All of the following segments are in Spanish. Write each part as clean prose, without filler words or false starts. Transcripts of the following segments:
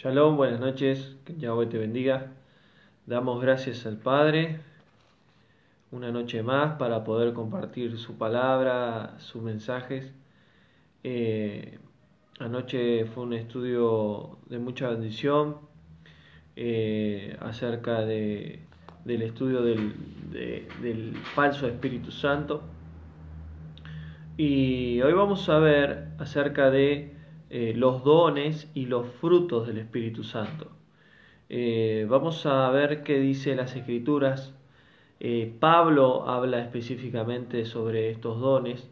Shalom, buenas noches, que Yahweh te bendiga. Damos gracias al Padre una noche más para poder compartir su palabra, sus mensajes. Anoche fue un estudio de mucha bendición acerca del estudio del falso Espíritu Santo. Y hoy vamos a ver acerca de los dones y los frutos del Espíritu Santo. Vamos a ver qué dice las Escrituras. Pablo habla específicamente sobre estos dones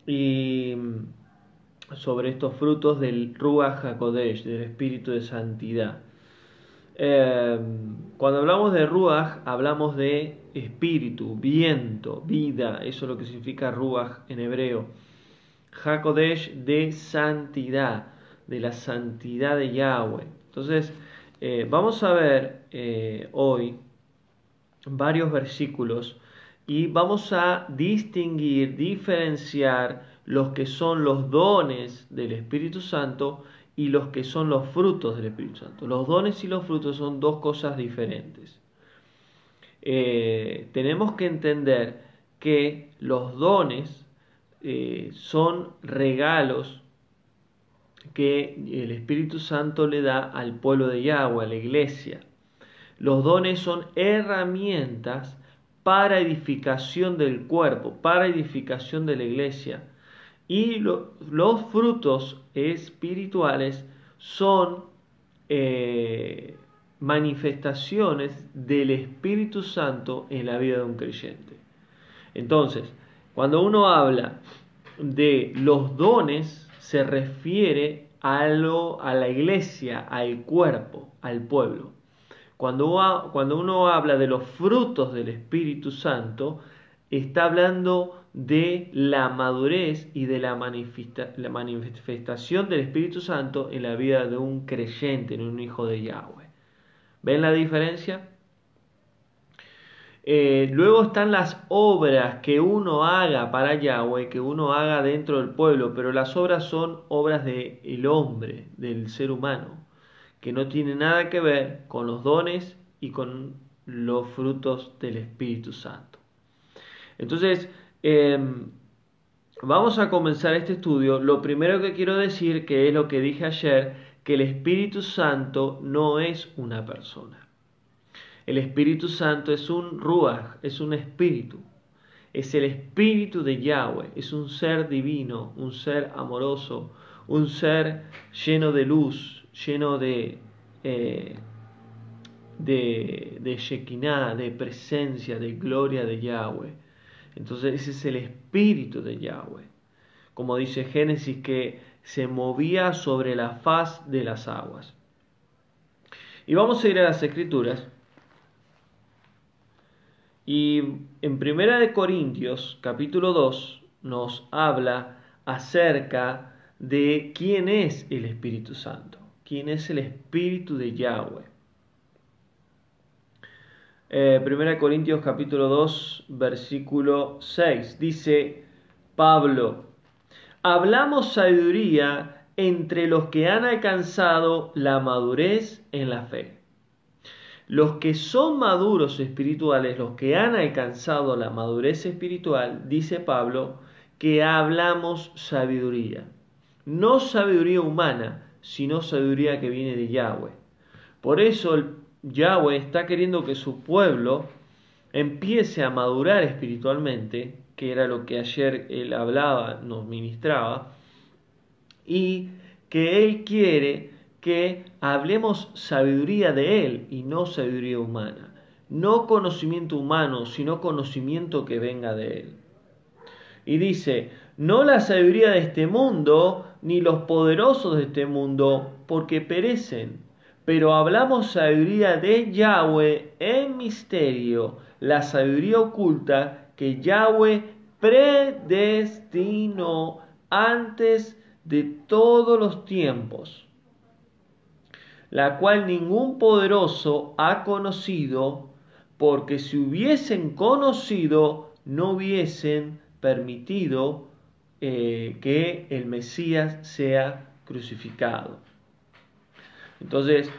y sobre estos frutos del Ruach HaKodesh, del Espíritu de Santidad. Cuando hablamos de Ruach, hablamos de espíritu, viento, vida. Eso es lo que significa Ruach en hebreo. HaKodesh, de santidad, de la santidad de Yahweh. Entonces, vamos a ver hoy varios versículos y vamos a distinguir, diferenciar los que son los dones del Espíritu Santo y los que son los frutos del Espíritu Santo. Los dones y los frutos son dos cosas diferentes. Tenemos que entender que los dones son regalos que el Espíritu Santo le da al pueblo de Yahweh, a la iglesia. Los dones son herramientas para edificación del cuerpo, para edificación de la iglesia. Y los frutos espirituales son manifestaciones del Espíritu Santo en la vida de un creyente. Entonces, cuando uno habla de los dones, se refiere a la iglesia, al cuerpo, al pueblo. Cuando uno habla de los frutos del Espíritu Santo, está hablando de la madurez y de la manifestación del Espíritu Santo en la vida de un creyente, en un hijo de Yahweh. ¿Ven la diferencia? Luego están las obras que uno haga para Yahweh, que uno haga dentro del pueblo, pero las obras son obras del hombre, del ser humano, que no tienen nada que ver con los dones y con los frutos del Espíritu Santo. Entonces, vamos a comenzar este estudio. Lo primero que quiero decir, que es lo que dije ayer, que el Espíritu Santo no es una persona. El Espíritu Santo es un Ruach, es un espíritu. Es el Espíritu de Yahweh, es un ser divino, un ser amoroso, un ser lleno de luz, lleno de Shekinah, de presencia, de gloria de Yahweh. Entonces ese es el Espíritu de Yahweh. Como dice Génesis, que se movía sobre la faz de las aguas. Y vamos a ir a las Escrituras. Y en 1 Corintios, capítulo 2, nos habla acerca de quién es el Espíritu Santo, quién es el Espíritu de Yahweh. 1 Corintios, capítulo 2, versículo 6, dice Pablo: hablamos sabiduría entre los que han alcanzado la madurez en la fe. Los que son maduros espirituales, los que han alcanzado la madurez espiritual, dice Pablo, que hablamos sabiduría. No sabiduría humana, sino sabiduría que viene de Yahweh. Por eso Yahweh está queriendo que su pueblo empiece a madurar espiritualmente, que era lo que ayer él hablaba, nos ministraba, y que él quiere que hablemos sabiduría de él y no sabiduría humana. No conocimiento humano, sino conocimiento que venga de él. Y dice: no la sabiduría de este mundo, ni los poderosos de este mundo, porque perecen. Pero hablamos sabiduría de Yahweh en misterio, la sabiduría oculta que Yahweh predestinó antes de todos los tiempos, la cual ningún poderoso ha conocido, porque si hubiesen conocido, no hubiesen permitido que el Mesías sea crucificado. Entonces,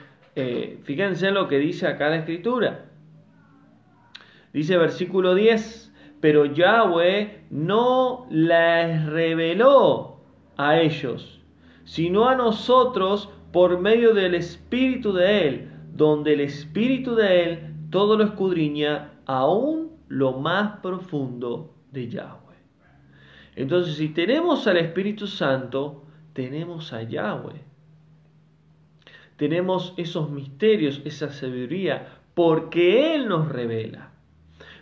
fíjense en lo que dice acá la Escritura. Dice versículo 10, pero Yahweh no les reveló a ellos, sino a nosotros por medio del Espíritu de Él, donde el Espíritu de Él todo lo escudriña, aún lo más profundo de Yahweh. Entonces, si tenemos al Espíritu Santo, tenemos a Yahweh. Tenemos esos misterios, esa sabiduría, porque Él nos revela.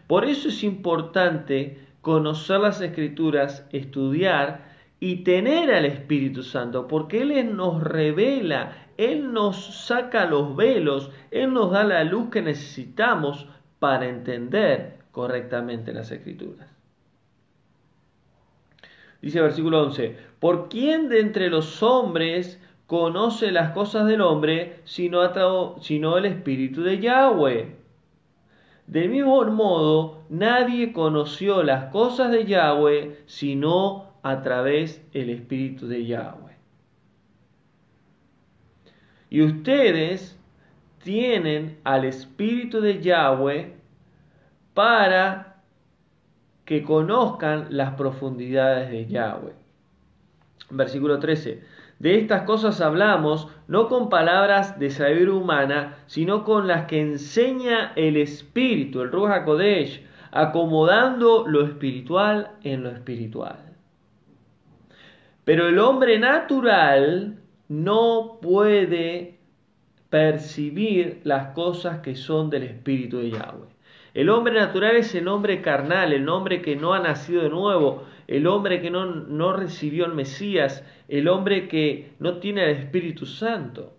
Por eso es importante conocer las Escrituras, estudiar y tener al Espíritu Santo, porque Él nos revela, Él nos saca los velos, Él nos da la luz que necesitamos para entender correctamente las Escrituras. Dice versículo 11, ¿por quién de entre los hombres conoce las cosas del hombre, sino el Espíritu de Yahweh? Del mismo modo, nadie conoció las cosas de Yahweh, sino a través del Espíritu de Yahweh. Y ustedes tienen al Espíritu de Yahweh para que conozcan las profundidades de Yahweh. Versículo 13. De estas cosas hablamos, no con palabras de sabiduría humana, sino con las que enseña el Espíritu, el Ruach HaKodesh, acomodando lo espiritual en lo espiritual. Pero el hombre natural no puede percibir las cosas que son del Espíritu de Yahweh. El hombre natural es el hombre carnal, el hombre que no ha nacido de nuevo, el hombre que no recibió el Mesías, el hombre que no tiene el Espíritu Santo.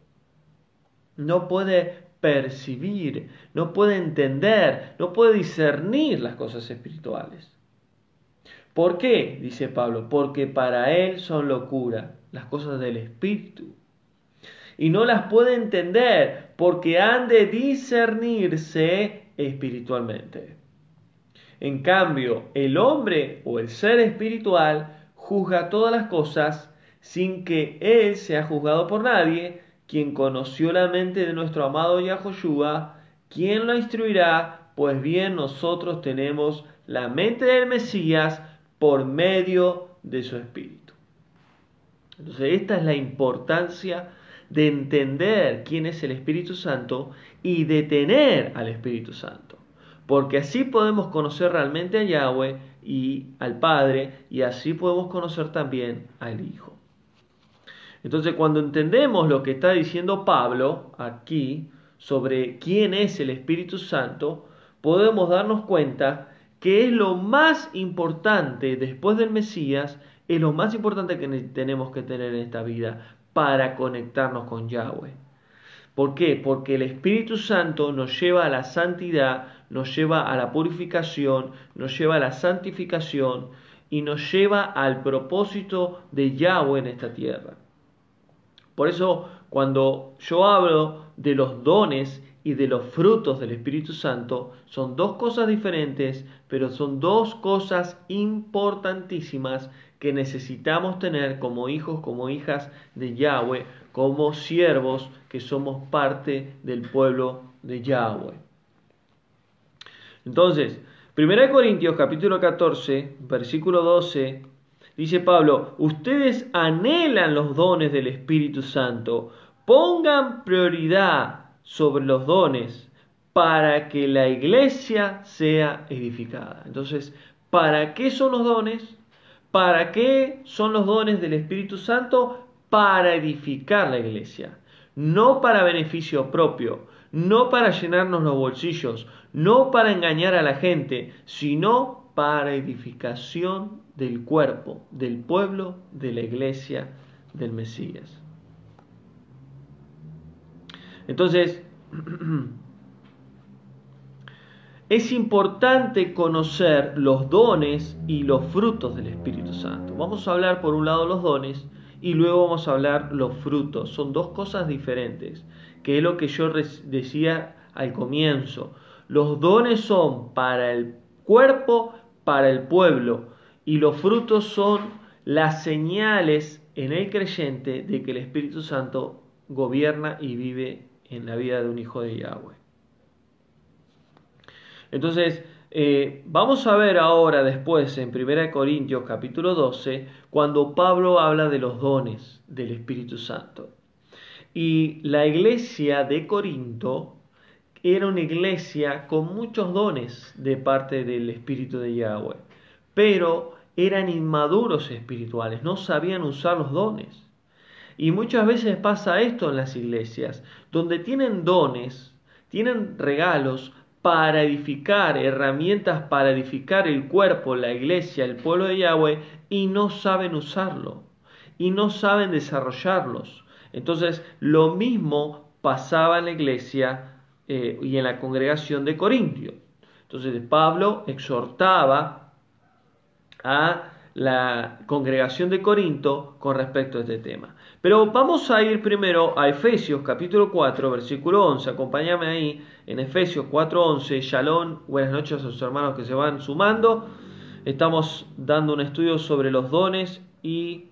No puede percibir, no puede entender, no puede discernir las cosas espirituales. ¿Por qué? Dice Pablo, porque para él son locura las cosas del Espíritu. Y no las puede entender porque han de discernirse espiritualmente. En cambio, el hombre o el ser espiritual juzga todas las cosas sin que él sea juzgado por nadie, quien conoció la mente de nuestro amado Yahoshua, quien lo instruirá, pues bien nosotros tenemos la mente del Mesías por medio de su Espíritu. Entonces, esta es la importancia de entender quién es el Espíritu Santo y de tener al Espíritu Santo. Porque así podemos conocer realmente a Yahweh y al Padre, y así podemos conocer también al Hijo. Entonces, cuando entendemos lo que está diciendo Pablo aquí sobre quién es el Espíritu Santo, podemos darnos cuenta que es lo más importante después del Mesías, es lo más importante que tenemos que tener en esta vida para conectarnos con Yahweh. ¿Por qué? Porque el Espíritu Santo nos lleva a la santidad, nos lleva a la purificación, nos lleva a la santificación y nos lleva al propósito de Yahweh en esta tierra. Por eso, cuando yo hablo de los dones y de los frutos del Espíritu Santo, son dos cosas diferentes, pero son dos cosas importantísimas que necesitamos tener como hijos, como hijas de Yahweh, como siervos que somos parte del pueblo de Yahweh. Entonces, 1 Corintios capítulo 14, versículo 12, dice Pablo, ustedes anhelan los dones del Espíritu Santo, pongan prioridad sobre los dones para que la iglesia sea edificada. Entonces, ¿para qué son los dones? ¿Para qué son los dones del Espíritu Santo? Para edificar la iglesia, no para beneficio propio, no para llenarnos los bolsillos, no para engañar a la gente, sino para edificación del cuerpo, del pueblo, de la iglesia del Mesías. Entonces, es importante conocer los dones y los frutos del Espíritu Santo. Vamos a hablar por un lado los dones y luego vamos a hablar los frutos. Son dos cosas diferentes, que es lo que yo decía al comienzo. Los dones son para el cuerpo, para el pueblo, y los frutos son las señales en el creyente de que el Espíritu Santo gobierna y vive en la vida de un hijo de Yahweh. Entonces, vamos a ver ahora después en 1 Corintios capítulo 12, cuando Pablo habla de los dones del Espíritu Santo. Y la iglesia de Corinto era una iglesia con muchos dones de parte del Espíritu de Yahweh, pero eran inmaduros espirituales, no sabían usar los dones. Y muchas veces pasa esto en las iglesias, donde tienen dones, tienen regalos para edificar, herramientas para edificar el cuerpo, la iglesia, el pueblo de Yahweh, y no saben usarlo, y no saben desarrollarlos. Entonces, lo mismo pasaba en la iglesia y en la congregación de Corintios. Entonces, Pablo exhortaba a la congregación de Corinto con respecto a este tema. Pero vamos a ir primero a Efesios capítulo 4, versículo 11. Acompáñame ahí en Efesios 4:11. Shalom, buenas noches a sus hermanos que se van sumando. Estamos dando un estudio sobre los dones y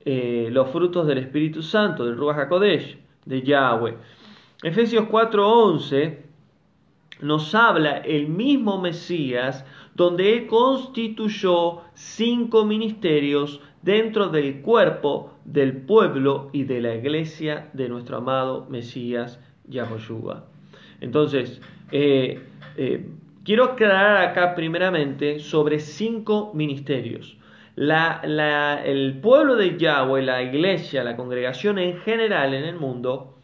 los frutos del Espíritu Santo, del Ruach HaKodesh, de Yahweh. Efesios 4:11 nos habla el mismo Mesías, donde Él constituyó 5 ministerios dentro del cuerpo del pueblo y de la iglesia de nuestro amado Mesías Yahoshua. Entonces, quiero aclarar acá primeramente sobre 5 ministerios. El pueblo de Yahweh, la iglesia, la congregación en general en el mundo,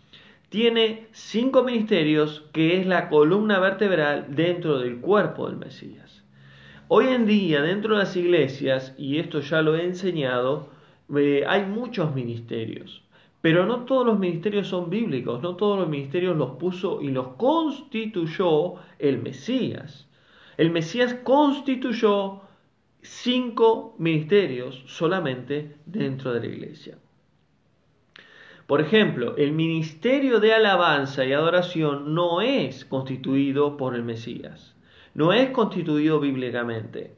tiene 5 ministerios que es la columna vertebral dentro del cuerpo del Mesías. Hoy en día dentro de las iglesias, y esto ya lo he enseñado, hay muchos ministerios, pero no todos los ministerios son bíblicos, no todos los ministerios los puso y los constituyó el Mesías. El Mesías constituyó 5 ministerios solamente dentro de la iglesia. Por ejemplo, el ministerio de alabanza y adoración no es constituido por el Mesías, no es constituido bíblicamente.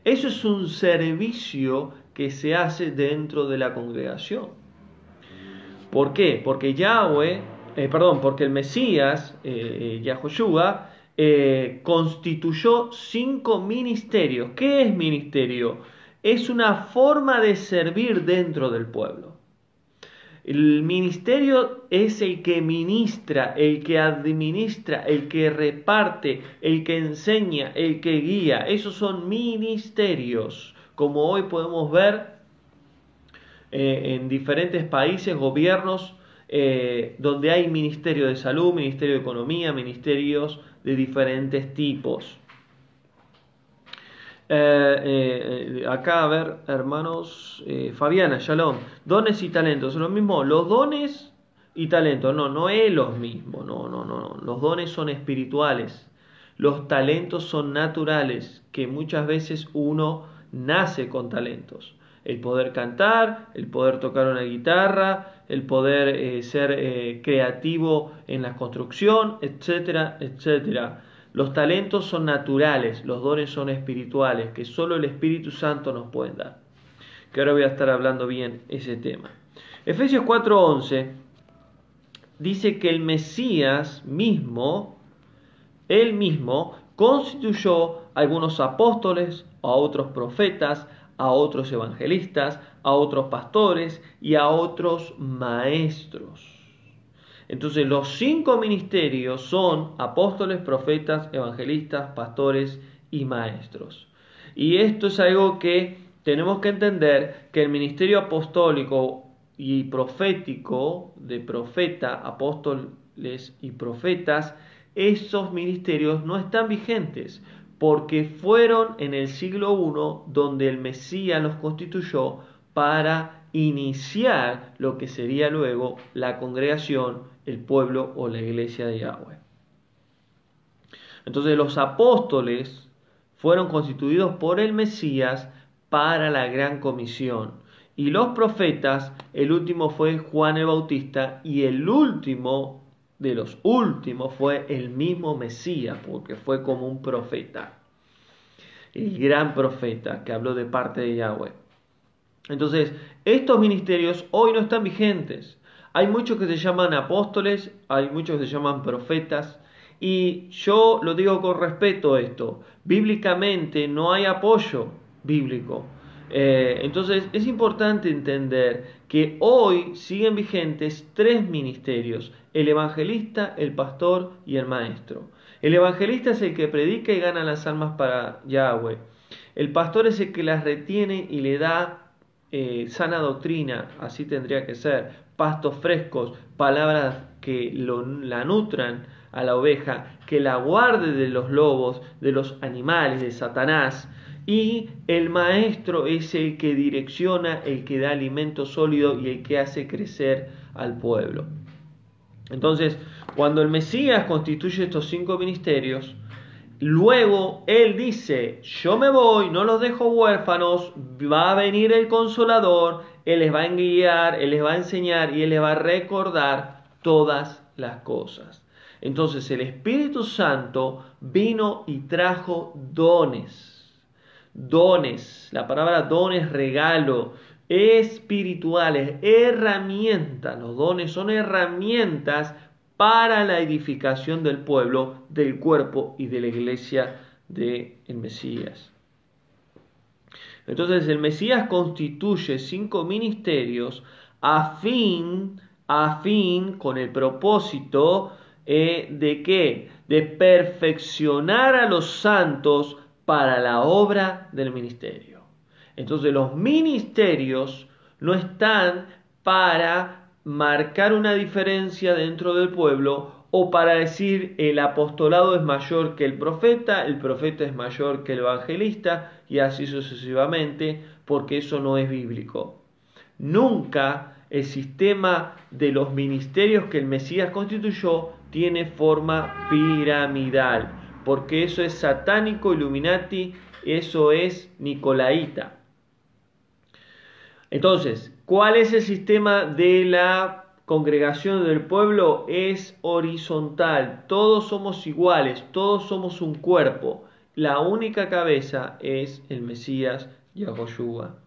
Eso es un servicio que se hace dentro de la congregación. ¿Por qué? Porque porque el Mesías, Yahoshua, constituyó 5 ministerios. ¿Qué es ministerio? Es una forma de servir dentro del pueblo. El ministerio es el que ministra, el que administra, el que reparte, el que enseña, el que guía. Esos son ministerios, como hoy podemos ver en diferentes países, gobiernos, donde hay ministerio de salud, ministerio de economía, ministerios de diferentes tipos. Acá, a ver, hermanos, Fabiana, Shalom, dones y talentos, lo mismo, los dones y talentos, no es lo mismo, no, los dones son espirituales, los talentos son naturales, que muchas veces uno nace con talentos, el poder cantar, el poder tocar una guitarra, el poder ser creativo en la construcción, etcétera, etcétera. Los talentos son naturales, los dones son espirituales, que solo el Espíritu Santo nos puede dar. Que ahora voy a estar hablando bien ese tema. Efesios 4:11 dice que el Mesías mismo, él mismo, constituyó a algunos apóstoles, a otros profetas, a otros evangelistas, a otros pastores y a otros maestros. Entonces los 5 ministerios son apóstoles, profetas, evangelistas, pastores y maestros. Y esto es algo que tenemos que entender, que el ministerio apostólico y profético, de profeta, apóstoles y profetas, esos ministerios no están vigentes, porque fueron en el siglo I donde el Mesías los constituyó para iniciar lo que sería luego la congregación, el pueblo o la iglesia de Yahweh. Entonces los apóstoles fueron constituidos por el Mesías para la gran comisión. Y los profetas, el último fue Juan el Bautista y el último de los últimos fue el mismo Mesías, porque fue como un profeta. El gran profeta que habló de parte de Yahweh. Entonces, estos ministerios hoy no están vigentes. Hay muchos que se llaman apóstoles, hay muchos que se llaman profetas, y yo lo digo con respeto a esto. Bíblicamente no hay apoyo bíblico. Entonces es importante entender que hoy siguen vigentes tres ministerios: el evangelista, el pastor y el maestro. El evangelista es el que predica y gana las almas para Yahweh. El pastor es el que las retiene y le da sana doctrina, así tendría que ser, pastos frescos, palabras que la nutran a la oveja, que la guarde de los lobos, de los animales, de Satanás. Y el maestro es el que direcciona, el que da alimento sólido y el que hace crecer al pueblo. Entonces, cuando el Mesías constituye estos 5 ministerios, luego Él dice: yo me voy, no los dejo huérfanos, va a venir el Consolador, Él les va a guiar, Él les va a enseñar y Él les va a recordar todas las cosas. Entonces el Espíritu Santo vino y trajo dones. Dones, la palabra don es regalo, espirituales, herramientas. Los dones son herramientas para la edificación del pueblo, del cuerpo y de la iglesia del Mesías. Entonces el Mesías constituye 5 ministerios a fin, con el propósito ¿de qué? De perfeccionar a los santos para la obra del ministerio. Entonces los ministerios no están para marcar una diferencia dentro del pueblo o para decir el apostolado es mayor que el profeta es mayor que el evangelista y así sucesivamente, porque eso no es bíblico. Nunca el sistema de los ministerios que el Mesías constituyó tiene forma piramidal, porque eso es satánico, Illuminati, eso es nicolaíta. Entonces, ¿cuál es el sistema de la congregación del pueblo? Es horizontal, todos somos iguales, todos somos un cuerpo. La única cabeza es el Mesías Yahoshua.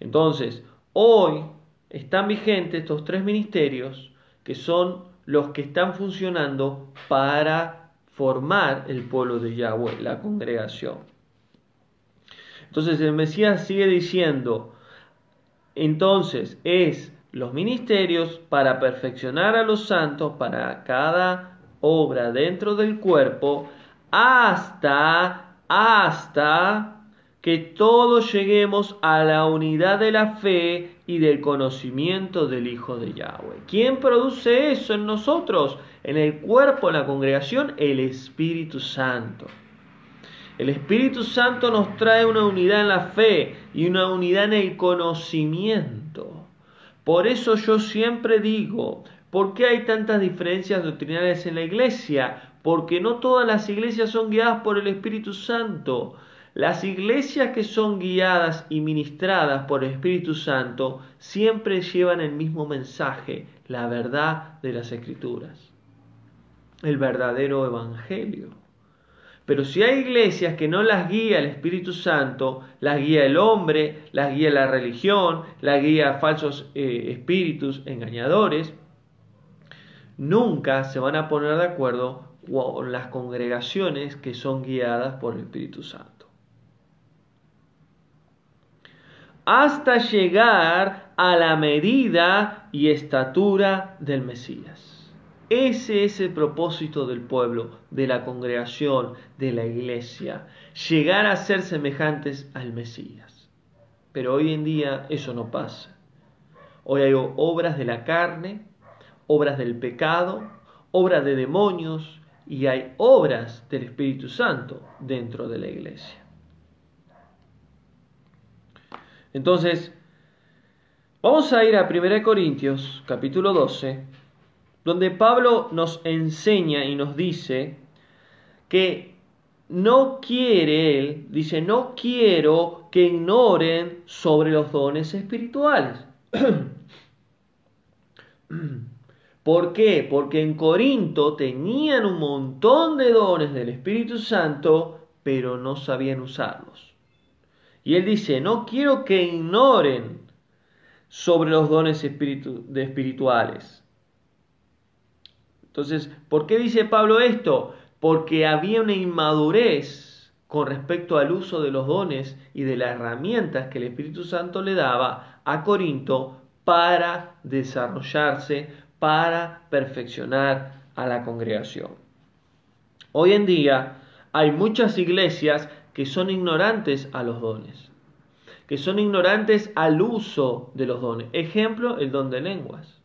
Entonces, hoy están vigentes estos 3 ministerios que son los que están funcionando para formar el pueblo de Yahweh, la congregación. Entonces el Mesías sigue diciendo: entonces es los ministerios para perfeccionar a los santos para cada obra dentro del cuerpo hasta que todos lleguemos a la unidad de la fe y del conocimiento del Hijo de Yahweh. ¿Quién produce eso en nosotros? En el cuerpo, en la congregación, el Espíritu Santo. El Espíritu Santo nos trae una unidad en la fe y una unidad en el conocimiento. Por eso yo siempre digo, ¿por qué hay tantas diferencias doctrinales en la iglesia? Porque no todas las iglesias son guiadas por el Espíritu Santo. Las iglesias que son guiadas y ministradas por el Espíritu Santo siempre llevan el mismo mensaje, la verdad de las Escrituras, el verdadero evangelio. Pero si hay iglesias que no las guía el Espíritu Santo, las guía el hombre, las guía la religión, las guía falsos espíritus engañadores, nunca se van a poner de acuerdo con las congregaciones que son guiadas por el Espíritu Santo. Hasta llegar a la medida y estatura del Mesías. Ese es el propósito del pueblo, de la congregación, de la iglesia, llegar a ser semejantes al Mesías. Pero hoy en día eso no pasa. Hoy hay obras de la carne, obras del pecado, obras de demonios y hay obras del Espíritu Santo dentro de la iglesia. Entonces, vamos a ir a 1 Corintios, capítulo 12, donde Pablo nos enseña y nos dice que no quiere, él dice, no quiero que ignoren sobre los dones espirituales. ¿Por qué? Porque en Corinto tenían un montón de dones del Espíritu Santo, pero no sabían usarlos. Y él dice, no quiero que ignoren, sobre los dones espirituales. Entonces, ¿por qué dice Pablo esto? Porque había una inmadurez con respecto al uso de los dones y de las herramientas que el Espíritu Santo le daba a Corinto para desarrollarse, para perfeccionar a la congregación. Hoy en día hay muchas iglesias que son ignorantes a los dones, que son ignorantes al uso de los dones. Ejemplo, el don de lenguas.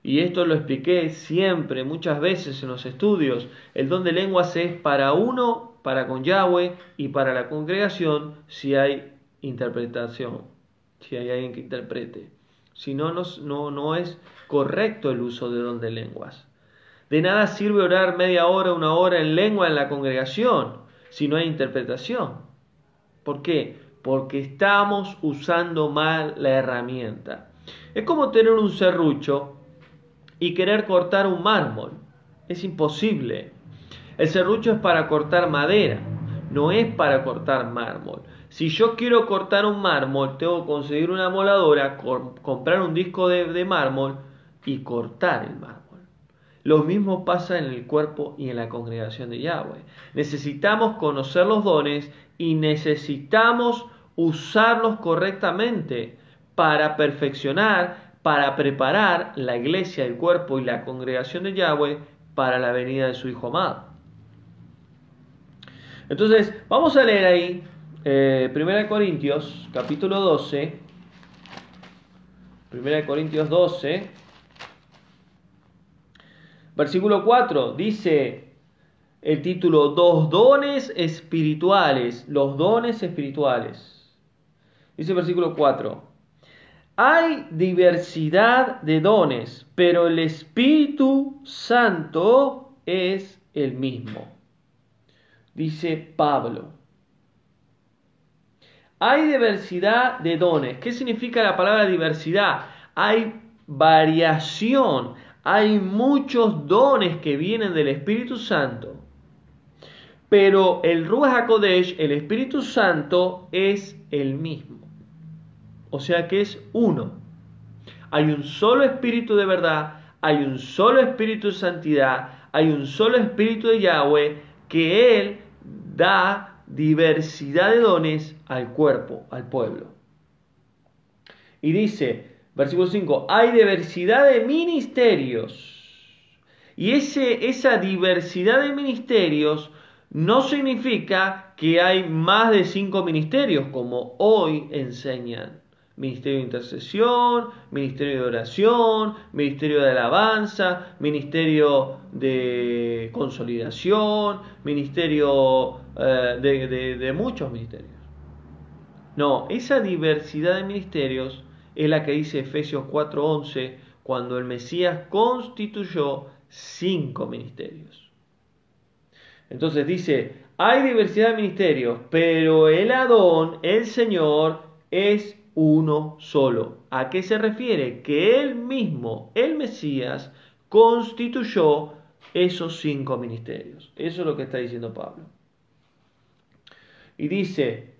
Y esto lo expliqué siempre, muchas veces en los estudios. El don de lenguas es para uno, para con Yahweh, y para la congregación si hay interpretación, si hay alguien que interprete. Si no, no es correcto el uso de don de lenguas. De nada sirve orar media hora, una hora en lengua en la congregación si no hay interpretación. ¿Por qué? Porque estamos usando mal la herramienta. Es como tener un serrucho y querer cortar un mármol. Es imposible. El serrucho es para cortar madera, no es para cortar mármol. Si yo quiero cortar un mármol, tengo que conseguir una moladora, comprar un disco de mármol y cortar el mármol. Lo mismo pasa en el cuerpo y en la congregación de Yahweh. Necesitamos conocer los dones y necesitamos usarlos correctamente para perfeccionar, para preparar la iglesia, el cuerpo y la congregación de Yahweh para la venida de su Hijo amado. Entonces, vamos a leer ahí 1 Corintios, capítulo 12. 1 Corintios 12, versículo 4, dice el título, los dones espirituales, los dones espirituales. Dice el versículo 4, hay diversidad de dones, pero el Espíritu Santo es el mismo. Dice Pablo. Hay diversidad de dones. ¿Qué significa la palabra diversidad? Hay variación. Hay muchos dones que vienen del Espíritu Santo. Pero el Ruach HaKodesh, el Espíritu Santo, es el mismo. O sea que es uno. Hay un solo Espíritu de verdad, hay un solo Espíritu de santidad, hay un solo Espíritu de Yahweh, que Él da diversidad de dones al cuerpo, al pueblo. Y dice, versículo 5, hay diversidad de ministerios. Y esa diversidad de ministerios no significa que hay más de 5 ministerios, como hoy enseñan. Ministerio de intercesión, ministerio de oración, ministerio de alabanza, ministerio de consolidación, ministerio de muchos ministerios. No, esa diversidad de ministerios es la que dice Efesios 4:11, cuando el Mesías constituyó 5 ministerios. Entonces dice, hay diversidad de ministerios, pero el Adón, el Señor, es uno solo. ¿A qué se refiere? Que Él mismo, el Mesías, constituyó esos 5 ministerios. Eso es lo que está diciendo Pablo. Y dice,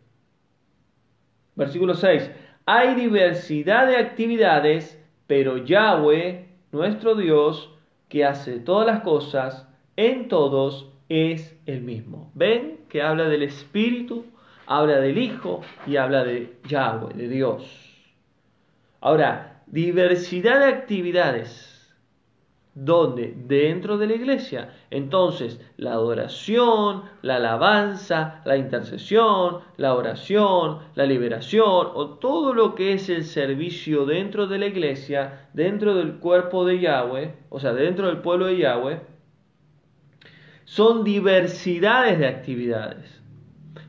versículo 6, hay diversidad de actividades, pero Yahweh, nuestro Dios, que hace todas las cosas en todos, es el mismo. ¿Ven? Que habla del Espíritu, habla del Hijo y habla de Yahweh, de Dios. Ahora, diversidad de actividades. ¿Dónde? Dentro de la iglesia. Entonces, la adoración, la alabanza, la intercesión, la oración, la liberación, o todo lo que es el servicio dentro de la iglesia, dentro del cuerpo de Yahweh, o sea, dentro del pueblo de Yahweh, son diversidades de actividades.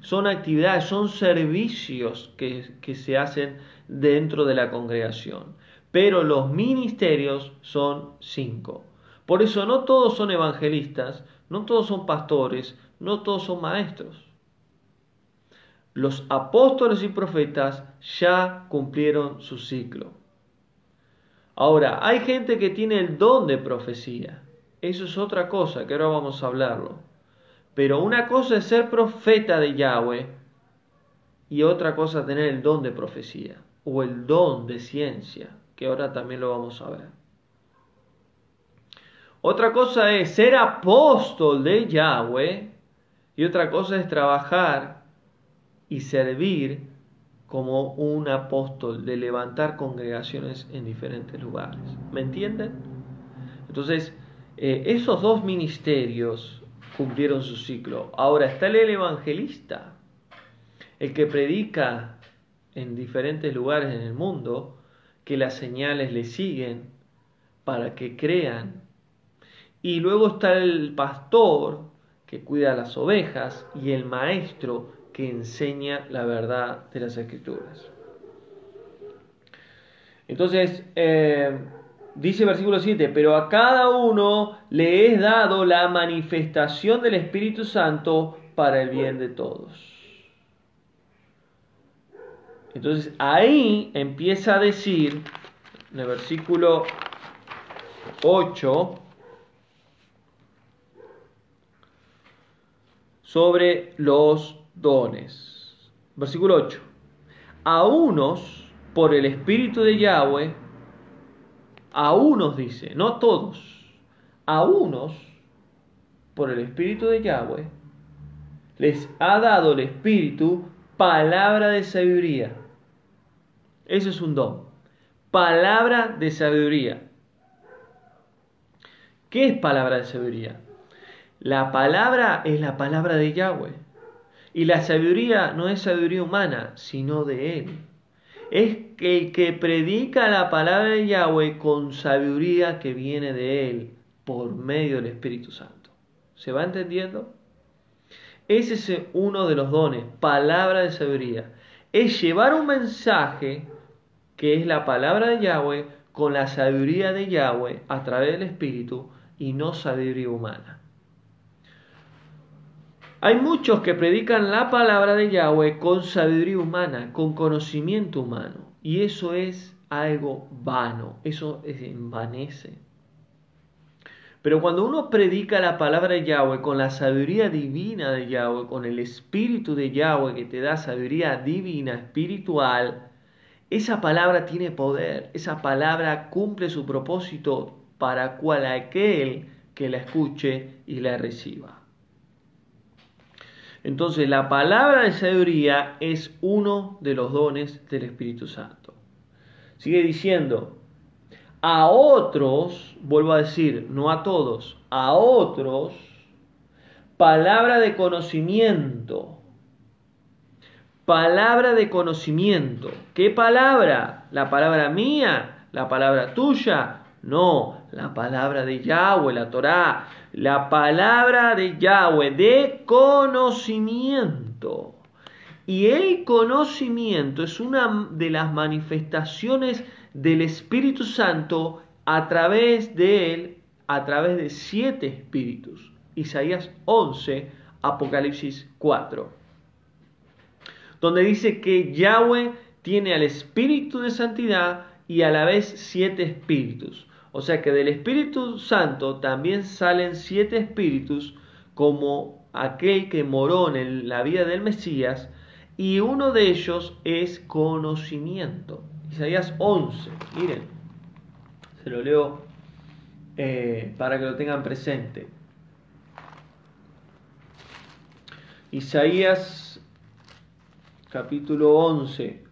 Son actividades, son servicios que se hacen dentro de la congregación. Pero los ministerios son 5. Por eso no todos son evangelistas, no todos son pastores, no todos son maestros. Los apóstoles y profetas ya cumplieron su ciclo. Ahora, hay gente que tiene el don de profecía. Eso es otra cosa, que ahora vamos a hablarlo. Pero una cosa es ser profeta de Yahweh y otra cosa tener el don de profecía. o el don de ciencia, que ahora también lo vamos a ver. Otra cosa es ser apóstol de Yahweh y otra cosa es trabajar y servir como un apóstol, de levantar congregaciones en diferentes lugares. ¿Me entienden? Entonces, esos dos ministerios cumplieron su ciclo. Ahora está el evangelista, el que predica en diferentes lugares en el mundo, que las señales le siguen para que crean. Y luego está el pastor, que cuida las ovejas, y el maestro, que enseña la verdad de las Escrituras. Entonces, dice versículo 7, pero a cada uno le es dado la manifestación del Espíritu Santo para el bien de todos. Entonces ahí empieza a decir, en el versículo 8, sobre los dones. Versículo 8. A unos, por el Espíritu de Yahweh, a unos dice, no todos, a unos, por el Espíritu de Yahweh, les ha dado el Espíritu palabra de sabiduría. Eso es un don. Palabra de sabiduría. ¿Qué es palabra de sabiduría? La palabra es la palabra de Yahweh. Y la sabiduría no es sabiduría humana, sino de Él. Es el que predica la palabra de Yahweh con sabiduría que viene de Él por medio del Espíritu Santo. ¿Se va entendiendo? Ese es uno de los dones, palabra de sabiduría. Es llevar un mensaje que es la palabra de Yahweh con la sabiduría de Yahweh a través del Espíritu y no sabiduría humana. Hay muchos que predican la palabra de Yahweh con sabiduría humana, con conocimiento humano, y eso es algo vano, eso envanece. Pero cuando uno predica la palabra de Yahweh con la sabiduría divina de Yahweh, con el Espíritu de Yahweh que te da sabiduría divina, espiritual, esa palabra tiene poder, esa palabra cumple su propósito para cual aquel que la escuche y la reciba. Entonces la palabra de sabiduría es uno de los dones del Espíritu Santo. Sigue diciendo, a otros, vuelvo a decir, no a todos, a otros, palabra de conocimiento. Palabra de conocimiento. ¿Qué palabra? ¿La palabra mía? ¿La palabra tuya? No, la palabra de Yahweh, la Torá. La palabra de Yahweh, de conocimiento. Y el conocimiento es una de las manifestaciones del Espíritu Santo a través de él, a través de 7 espíritus. Isaías 11, Apocalipsis 4. Donde dice que Yahweh tiene al Espíritu de Santidad y a la vez 7 espíritus. O sea que del Espíritu Santo también salen 7 espíritus como aquel que moró en la vida del Mesías, y uno de ellos es conocimiento. Isaías 11, miren, se lo leo para que lo tengan presente. Isaías capítulo 11.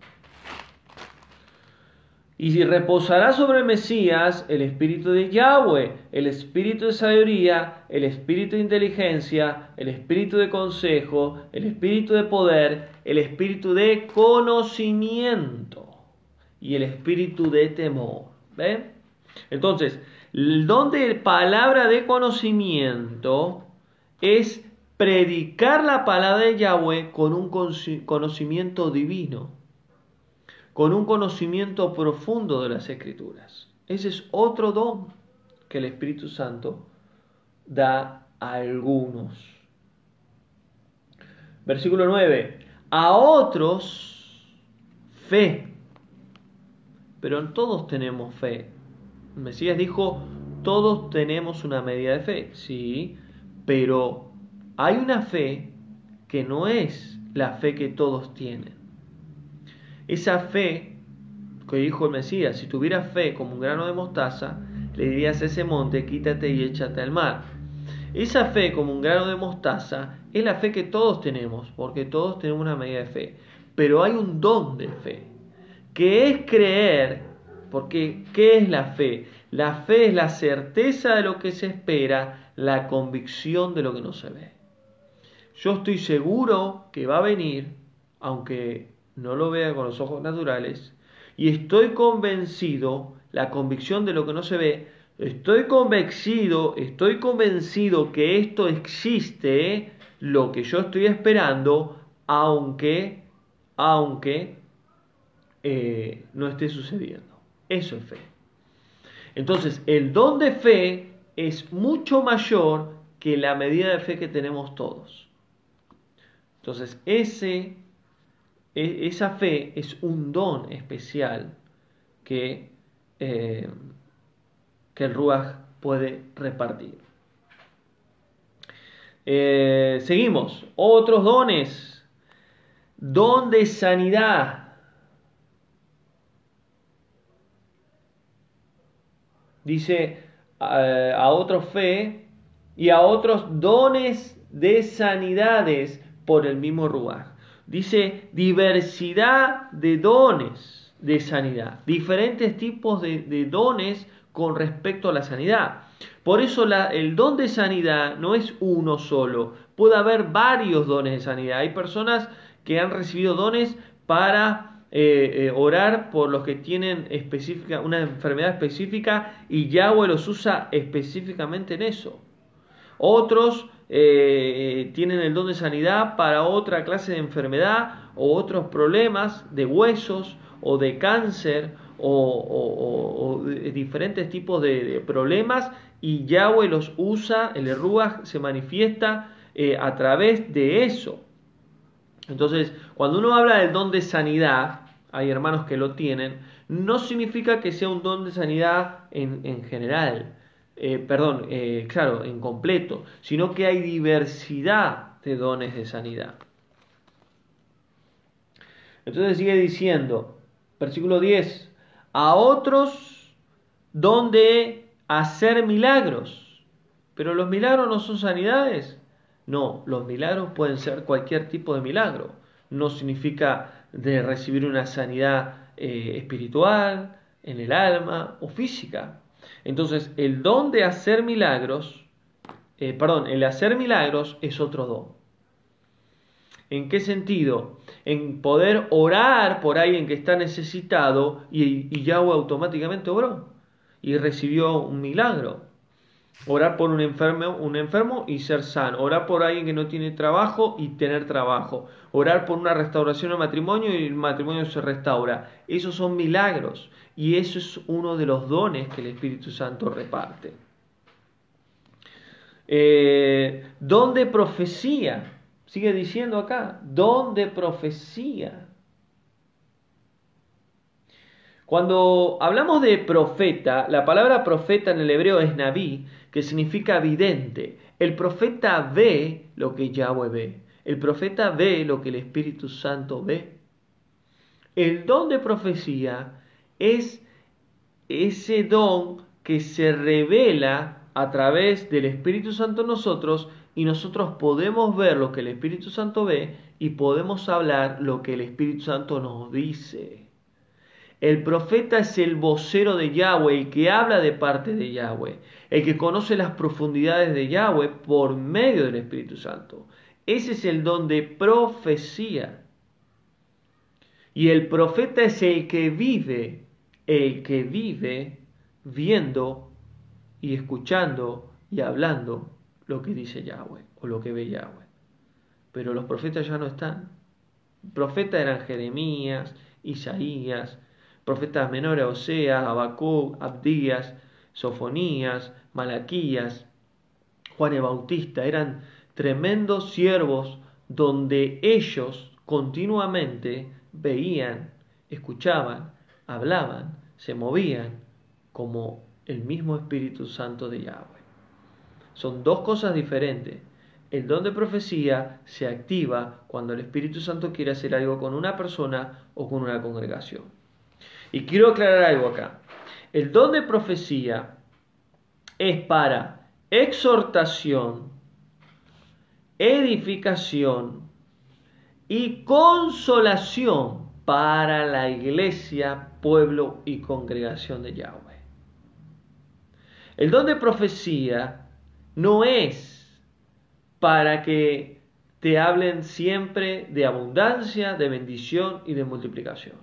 Y reposará sobre el Mesías el espíritu de Yahweh, el espíritu de sabiduría, el espíritu de inteligencia, el espíritu de consejo, el espíritu de poder, el espíritu de conocimiento y el espíritu de temor. ¿Ven? Entonces, el don de palabra de conocimiento es predicar la palabra de Yahweh con un conocimiento divino, con un conocimiento profundo de las Escrituras. Ese es otro don que el Espíritu Santo da a algunos. Versículo 9. A otros fe. Pero todos tenemos fe. El Mesías dijo, todos tenemos una medida de fe. Sí, pero hay una fe que no es la fe que todos tienen. Esa fe que dijo el Mesías: si tuvieras fe como un grano de mostaza, le dirías a ese monte: quítate y échate al mar. Esa fe como un grano de mostaza es la fe que todos tenemos, porque todos tenemos una medida de fe. Pero hay un don de fe, que es creer, porque ¿qué es la fe? La fe es la certeza de lo que se espera, la convicción de lo que no se ve. Yo estoy seguro que va a venir, aunque no lo vea con los ojos naturales, y estoy convencido, la convicción de lo que no se ve, estoy convencido que esto existe, lo que yo estoy esperando, aunque no esté sucediendo. Eso es fe. Entonces, el don de fe es mucho mayor que la medida de fe que tenemos todos. Entonces, esa fe es un don especial que el Ruach puede repartir. Seguimos. Otros dones. Don de sanidad. Dice a otros fe y a otros dones de sanidades por el mismo Ruach. Dice diversidad de dones de sanidad, diferentes tipos de dones con respecto a la sanidad. Por eso el don de sanidad no es uno solo, puede haber varios dones de sanidad. Hay personas que han recibido dones para orar por los que tienen una enfermedad específica y Yahweh los usa específicamente en eso. Otros tienen el don de sanidad para otra clase de enfermedad o otros problemas de huesos o de cáncer o de diferentes tipos de problemas, y Yahweh los usa, el Ruach se manifiesta a través de eso. Entonces, cuando uno habla del don de sanidad, hay hermanos que lo tienen, no significa que sea un don de sanidad en general, en completo, sino que hay diversidad de dones de sanidad. Entonces sigue diciendo, versículo 10, a otros don de hacer milagros. Pero los milagros no son sanidades. No, los milagros pueden ser cualquier tipo de milagro. No significa de recibir una sanidad espiritual, en el alma o física. Entonces, el don de hacer milagros, el hacer milagros es otro don. ¿En qué sentido? En poder orar por alguien que está necesitado y Yahweh automáticamente obró y recibió un milagro. Orar por un enfermo y ser sano. Orar por alguien que no tiene trabajo y tener trabajo. Orar por una restauración del matrimonio y el matrimonio se restaura. Esos son milagros. Y eso es uno de los dones que el Espíritu Santo reparte. Don de profecía. Sigue diciendo acá. Don de profecía. Cuando hablamos de profeta, la palabra profeta en el hebreo es nabí, que significa vidente. El profeta ve lo que Yahweh ve. El profeta ve lo que el Espíritu Santo ve. El don de profecía es ese don que se revela a través del Espíritu Santo en nosotros, y nosotros podemos ver lo que el Espíritu Santo ve y podemos hablar lo que el Espíritu Santo nos dice. El profeta es el vocero de Yahweh, el que habla de parte de Yahweh, el que conoce las profundidades de Yahweh por medio del Espíritu Santo. Ese es el don de profecía. Y el profeta es el que vive viendo y escuchando y hablando lo que dice Yahweh o lo que ve Yahweh. Pero los profetas ya no están. Profetas eran Jeremías, Isaías, profetas menores, Oseas, Habacuc, Abdías, Sofonías, Malaquías, Juan el Bautista. Eran tremendos siervos donde ellos continuamente veían, escuchaban, hablaban, se movían como el mismo Espíritu Santo de Yahweh. Son dos cosas diferentes. El don de profecía se activa cuando el Espíritu Santo quiere hacer algo con una persona o con una congregación. Y quiero aclarar algo acá. El don de profecía es para exhortación, edificación y consolación para la iglesia, pueblo y congregación de Yahweh. El don de profecía no es para que te hablen siempre de abundancia, de bendición y de multiplicación.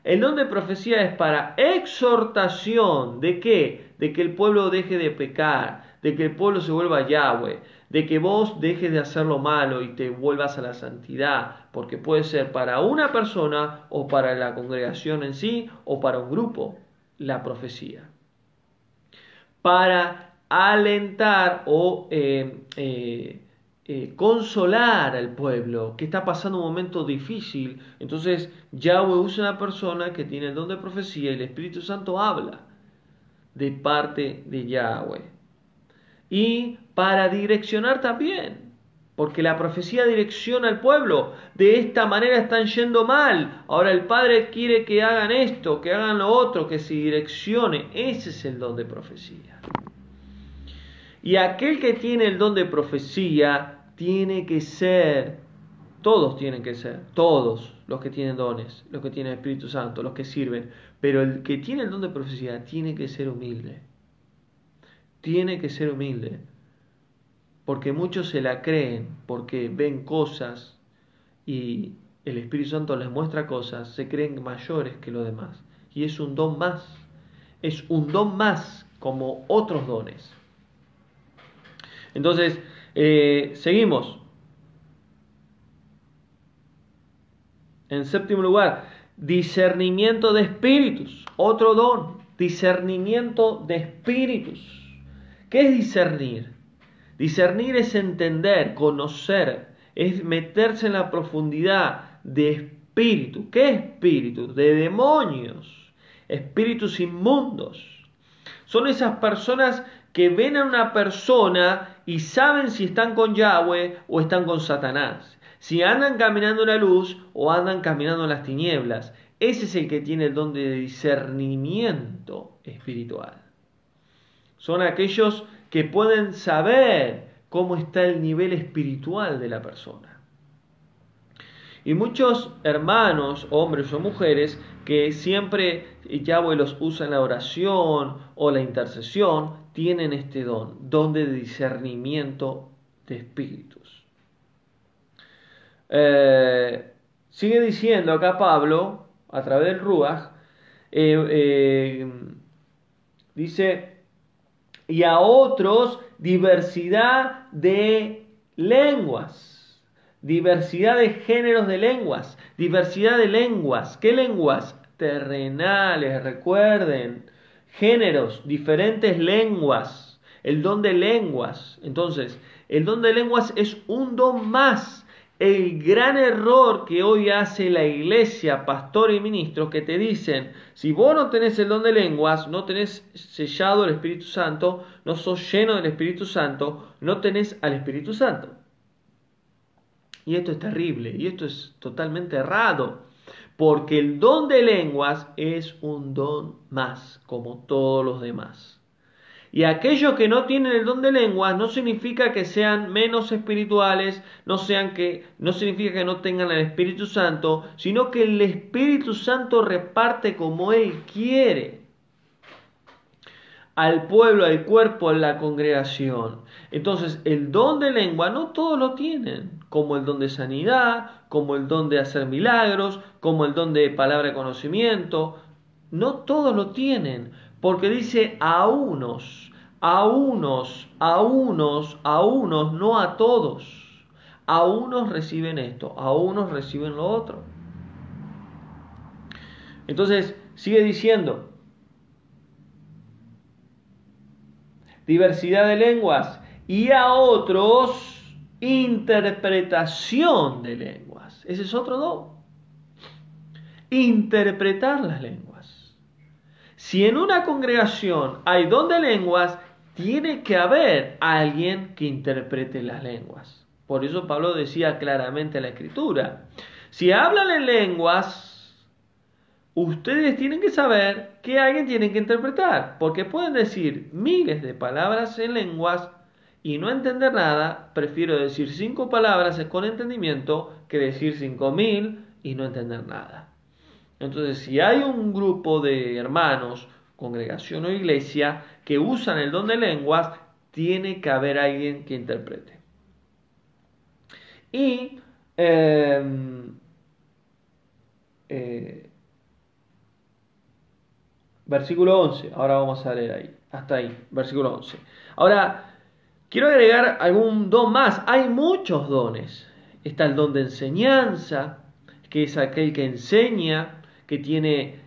El don de profecía es para exhortación. ¿De qué? De que el pueblo deje de pecar, de que el pueblo se vuelva a Yahweh, de que vos dejes de hacer lo malo y te vuelvas a la santidad, porque puede ser para una persona o para la congregación en sí o para un grupo, la profecía. Para alentar o consolar al pueblo que está pasando un momento difícil. Entonces Yahweh usa una persona que tiene el don de profecía y el Espíritu Santo habla de parte de Yahweh. Y para direccionar también, porque la profecía direcciona al pueblo. De esta manera están yendo mal. Ahora el Padre quiere que hagan esto, que hagan lo otro, que se direccione. Ese es el don de profecía. Y aquel que tiene el don de profecía tiene que ser, todos tienen que ser, todos los que tienen dones, los que tienen Espíritu Santo, los que sirven. Pero el que tiene el don de profecía tiene que ser humilde. Tiene que ser humilde. Porque muchos se la creen, porque ven cosas y el Espíritu Santo les muestra cosas, se creen mayores que los demás. Y es un don más. Es un don más como otros dones. Entonces, seguimos. En séptimo lugar, discernimiento de espíritus. Otro don, discernimiento de espíritus. ¿Qué es discernir? Discernir es entender, conocer, es meterse en la profundidad de espíritu. ¿Qué espíritu? De demonios, espíritus inmundos. Son esas personas que ven a una persona y saben si están con Yahweh o están con Satanás. Si andan caminando en la luz o andan caminando en las tinieblas. Ese es el que tiene el don de discernimiento espiritual. Son aquellos que pueden saber cómo está el nivel espiritual de la persona. Y muchos hermanos, hombres o mujeres, que siempre Yahweh los usa en la oración o la intercesión, tienen este don de discernimiento de espíritus. Sigue diciendo acá Pablo, a través del Ruach, dice, y a otros diversidad de lenguas, diversidad de géneros de lenguas, diversidad de lenguas. ¿Qué lenguas? Terrenales, recuerden, géneros, diferentes lenguas, el don de lenguas. Entonces, el don de lenguas es un don más. El gran error que hoy hace la iglesia, pastor y ministros, que te dicen, si vos no tenés el don de lenguas, no tenés sellado el Espíritu Santo, no sos lleno del Espíritu Santo, no tenés al Espíritu Santo. Y esto es terrible, y esto es totalmente errado, porque el don de lenguas es un don más, como todos los demás. Y aquellos que no tienen el don de lenguas no significa que sean menos espirituales, no significa que no tengan el Espíritu Santo, sino que el Espíritu Santo reparte como Él quiere al pueblo, al cuerpo, a la congregación. Entonces, el don de lengua no todos lo tienen, como el don de sanidad, como el don de hacer milagros, como el don de palabra de conocimiento. No todos lo tienen, porque dice a unos, no a todos. A unos reciben esto, a unos reciben lo otro. Entonces, sigue diciendo, diversidad de lenguas, y a otros interpretación de lenguas. Ese es otro don. Interpretar las lenguas. Si en una congregación hay don de lenguas, tiene que haber alguien que interprete las lenguas. Por eso Pablo decía claramente en la Escritura, si hablan en lenguas, ustedes tienen que saber que alguien tiene que interpretar, porque pueden decir miles de palabras en lenguas y no entender nada. Prefiero decir 5 palabras con entendimiento que decir 5.000 y no entender nada. Entonces, si hay un grupo de hermanos, congregación o iglesia que usan el don de lenguas, tiene que haber alguien que interprete. Y versículo 11, ahora vamos a leer ahí, hasta ahí, versículo 11. Ahora, quiero agregar algún don más. Hay muchos dones. Está el don de enseñanza, que es aquel que enseña, que tiene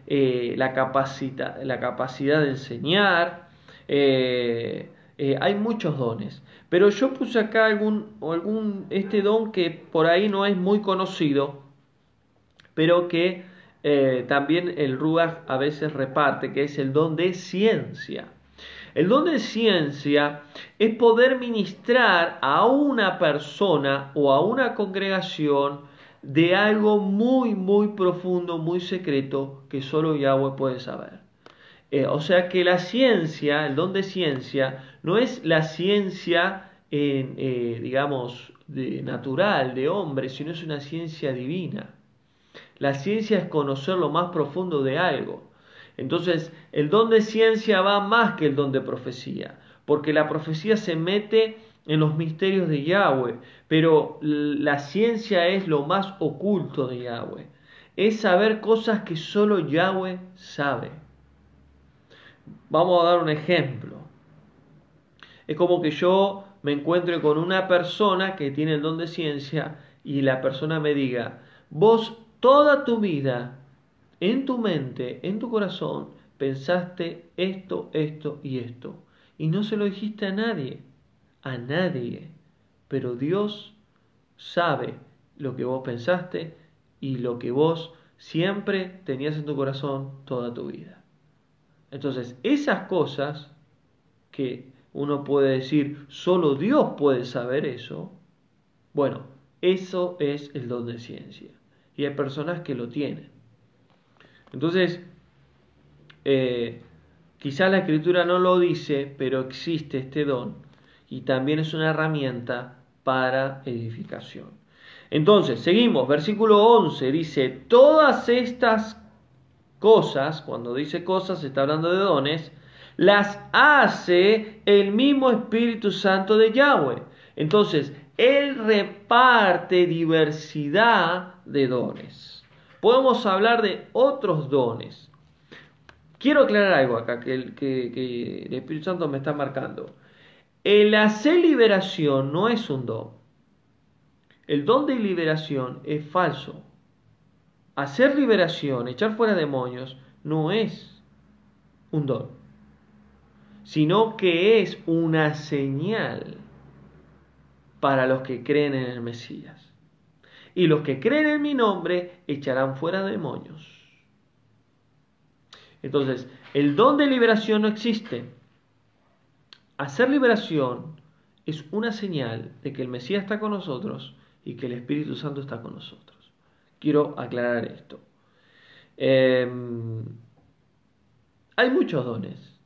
la capacidad de enseñar. Hay muchos dones. Pero yo puse acá este don que por ahí no es muy conocido, pero que también el Ruach a veces reparte, que es el don de ciencia. El don de ciencia es poder ministrar a una persona o a una congregación de algo muy, muy profundo, muy secreto, que solo Yahweh puede saber. O sea que la ciencia, el don de ciencia, no es la ciencia, digamos, natural, de hombre, sino es una ciencia divina. La ciencia es conocer lo más profundo de algo. Entonces, el don de ciencia va más que el don de profecía, porque la profecía se mete en los misterios de Yahweh, pero la ciencia es lo más oculto de Yahweh. Es saber cosas que solo Yahweh sabe. Vamos a dar un ejemplo. Es como que yo me encuentre con una persona que tiene el don de ciencia y la persona me diga: vos toda tu vida, en tu mente, en tu corazón, pensaste esto, esto y esto. Y no se lo dijiste a nadie. Pero Dios sabe lo que vos pensaste y lo que vos siempre tenías en tu corazón toda tu vida. Entonces, esas cosas que uno puede decir, solo Dios puede saber eso, bueno, eso es el don de ciencia. Y hay personas que lo tienen. Entonces, quizás la Escritura no lo dice, pero existe este don. Y también es una herramienta para edificación. Entonces, seguimos. Versículo 11 dice: todas estas cosas, cuando dice cosas, se está hablando de dones, las hace el mismo Espíritu Santo de Yahweh. Entonces, Él reparte diversidad de dones. Podemos hablar de otros dones. Quiero aclarar algo acá que el Espíritu Santo me está marcando. El hacer liberación no es un don. El don de liberación es falso. Hacer liberación, echar fuera demonios, no es un don, sino que es una señal para los que creen en el Mesías. Y los que creen en mi nombre echarán fuera demonios. Entonces, el don de liberación no existe. Hacer liberación es una señal de que el Mesías está con nosotros y que el Espíritu Santo está con nosotros. Quiero aclarar esto. Hay muchos dones.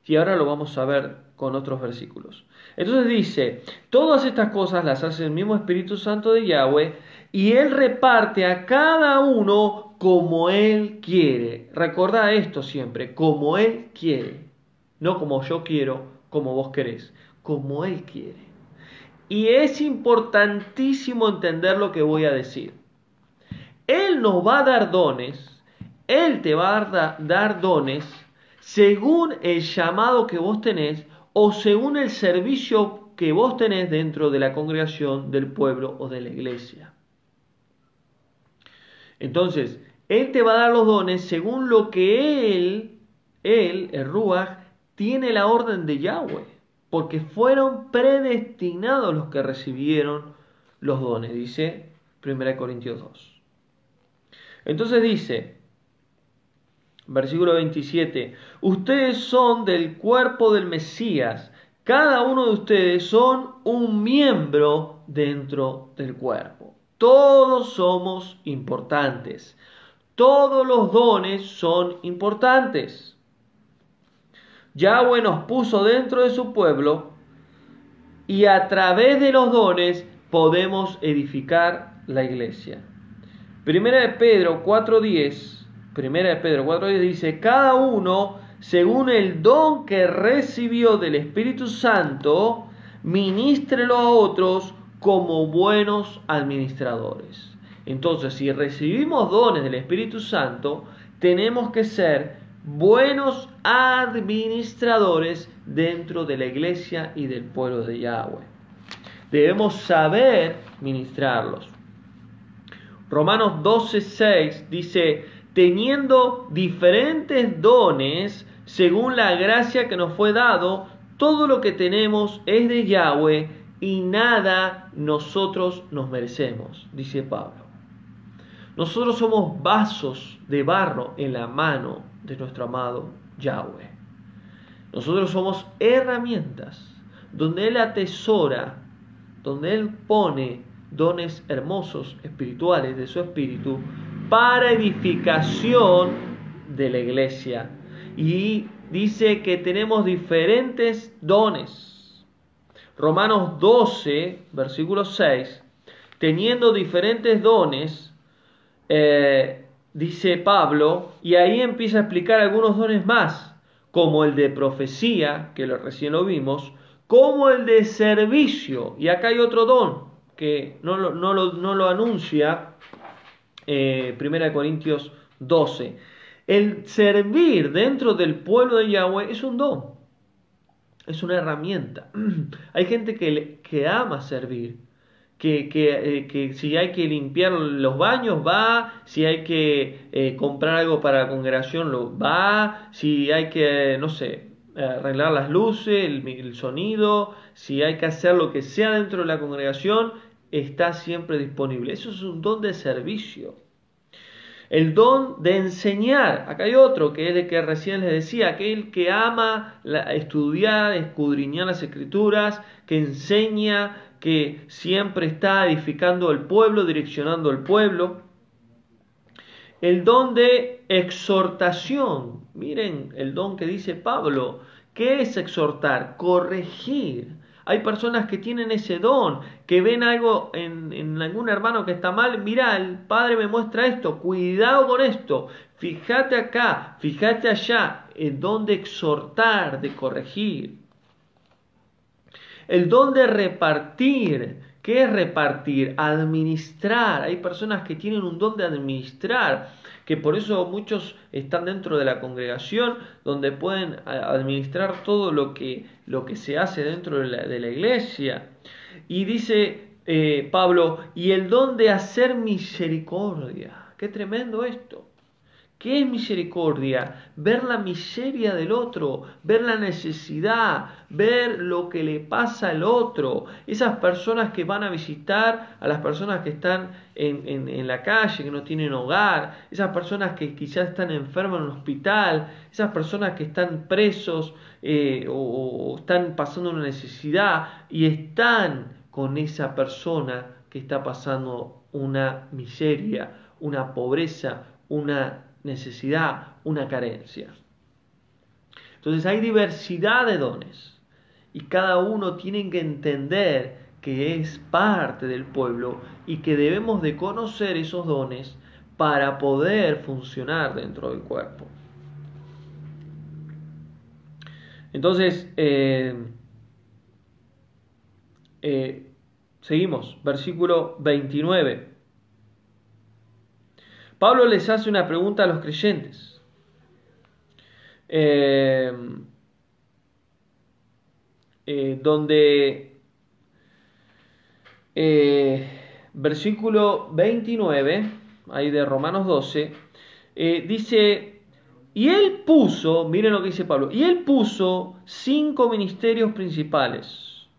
Y ahora lo vamos a ver con otros versículos. Entonces dice: todas estas cosas las hace el mismo Espíritu Santo de Yahweh, y Él reparte a cada uno como Él quiere. Recordá esto siempre: como Él quiere. No como yo quiero, como vos querés. Como Él quiere. Y es importantísimo entender lo que voy a decir. Él nos va a dar dones. Él te va a dar dones según el llamado que vos tenés o según el servicio que vos tenés dentro de la congregación, del pueblo o de la iglesia. Entonces, Él te va a dar los dones según lo que Él, el Ruach, tiene la orden de Yahweh, porque fueron predestinados los que recibieron los dones, dice 1 Corintios 2. Entonces dice, versículo 27, ustedes son del cuerpo del Mesías, cada uno de ustedes son un miembro dentro del cuerpo. Todos somos importantes, Todos los dones son importantes. Yahweh nos puso dentro de su pueblo y a través de los dones podemos edificar la iglesia. Primera de Pedro 4:10 dice: cada uno según el don que recibió del Espíritu Santo, ministrelo a otros como buenos administradores. Entonces, si recibimos dones del Espíritu Santo, tenemos que ser buenos administradores dentro de la iglesia y del pueblo de Yahweh. Debemos saber ministrarlos. Romanos 12:6 dice: teniendo diferentes dones según la gracia que nos fue dado, todo lo que tenemos es de Yahweh y nada nosotros nos merecemos, dice Pablo. Nosotros somos vasos de barro en la mano de nuestro amado Yahweh. Nosotros somos herramientas donde Él atesora, donde Él pone dones hermosos espirituales de su espíritu para edificación de la iglesia. Y dice que tenemos diferentes dones. Romanos 12, versículo 6, teniendo diferentes dones, dice Pablo, y ahí empieza a explicar algunos dones más, como el de profecía, que recién lo vimos, como el de servicio. Y acá hay otro don que no lo anuncia 1 Corintios 12. El servir dentro del pueblo de Yahweh es un don, es una herramienta. Hay gente que ama servir, que si hay que limpiar los baños va, si hay que comprar algo para la congregación lo va, si hay que, no sé, arreglar las luces, el sonido, si hay que hacer lo que sea dentro de la congregación, está siempre disponible. Eso es un don de servicio. El don de enseñar, acá hay otro que es el que recién les decía, aquel que ama estudiar, escudriñar las escrituras, que enseña, que siempre está edificando al pueblo, direccionando al pueblo. El don de exhortación, miren el don que dice Pablo. ¿Qué es exhortar? Corregir. Hay personas que tienen ese don, que ven algo en algún hermano que está mal. Mira, el Padre me muestra esto, cuidado con esto, fíjate acá, fíjate allá. El don de exhortar, de corregir. El don de repartir. ¿Qué es repartir? Administrar. Hay personas que tienen un don de administrar, que por eso muchos están dentro de la congregación, donde pueden administrar todo lo que se hace dentro de la iglesia. Y dice Pablo, y el don de hacer misericordia. ¡Qué tremendo esto! ¿Qué es misericordia? Ver la miseria del otro, ver la necesidad, ver lo que le pasa al otro. Esas personas que van a visitar a las personas que están en la calle, que no tienen hogar, esas personas que quizás están enfermas en un hospital, esas personas que están presos o están pasando una necesidad y están con esa persona que está pasando una miseria, una pobreza, una necesidad, una carencia. Entonces hay diversidad de dones y cada uno tiene que entender que es parte del pueblo y que debemos de conocer esos dones para poder funcionar dentro del cuerpo. Entonces, seguimos, versículo 29. Pablo les hace una pregunta a los creyentes. Donde versículo 29, ahí de Romanos 12, dice, y él puso, miren lo que dice Pablo, y él puso 5 ministerios principales.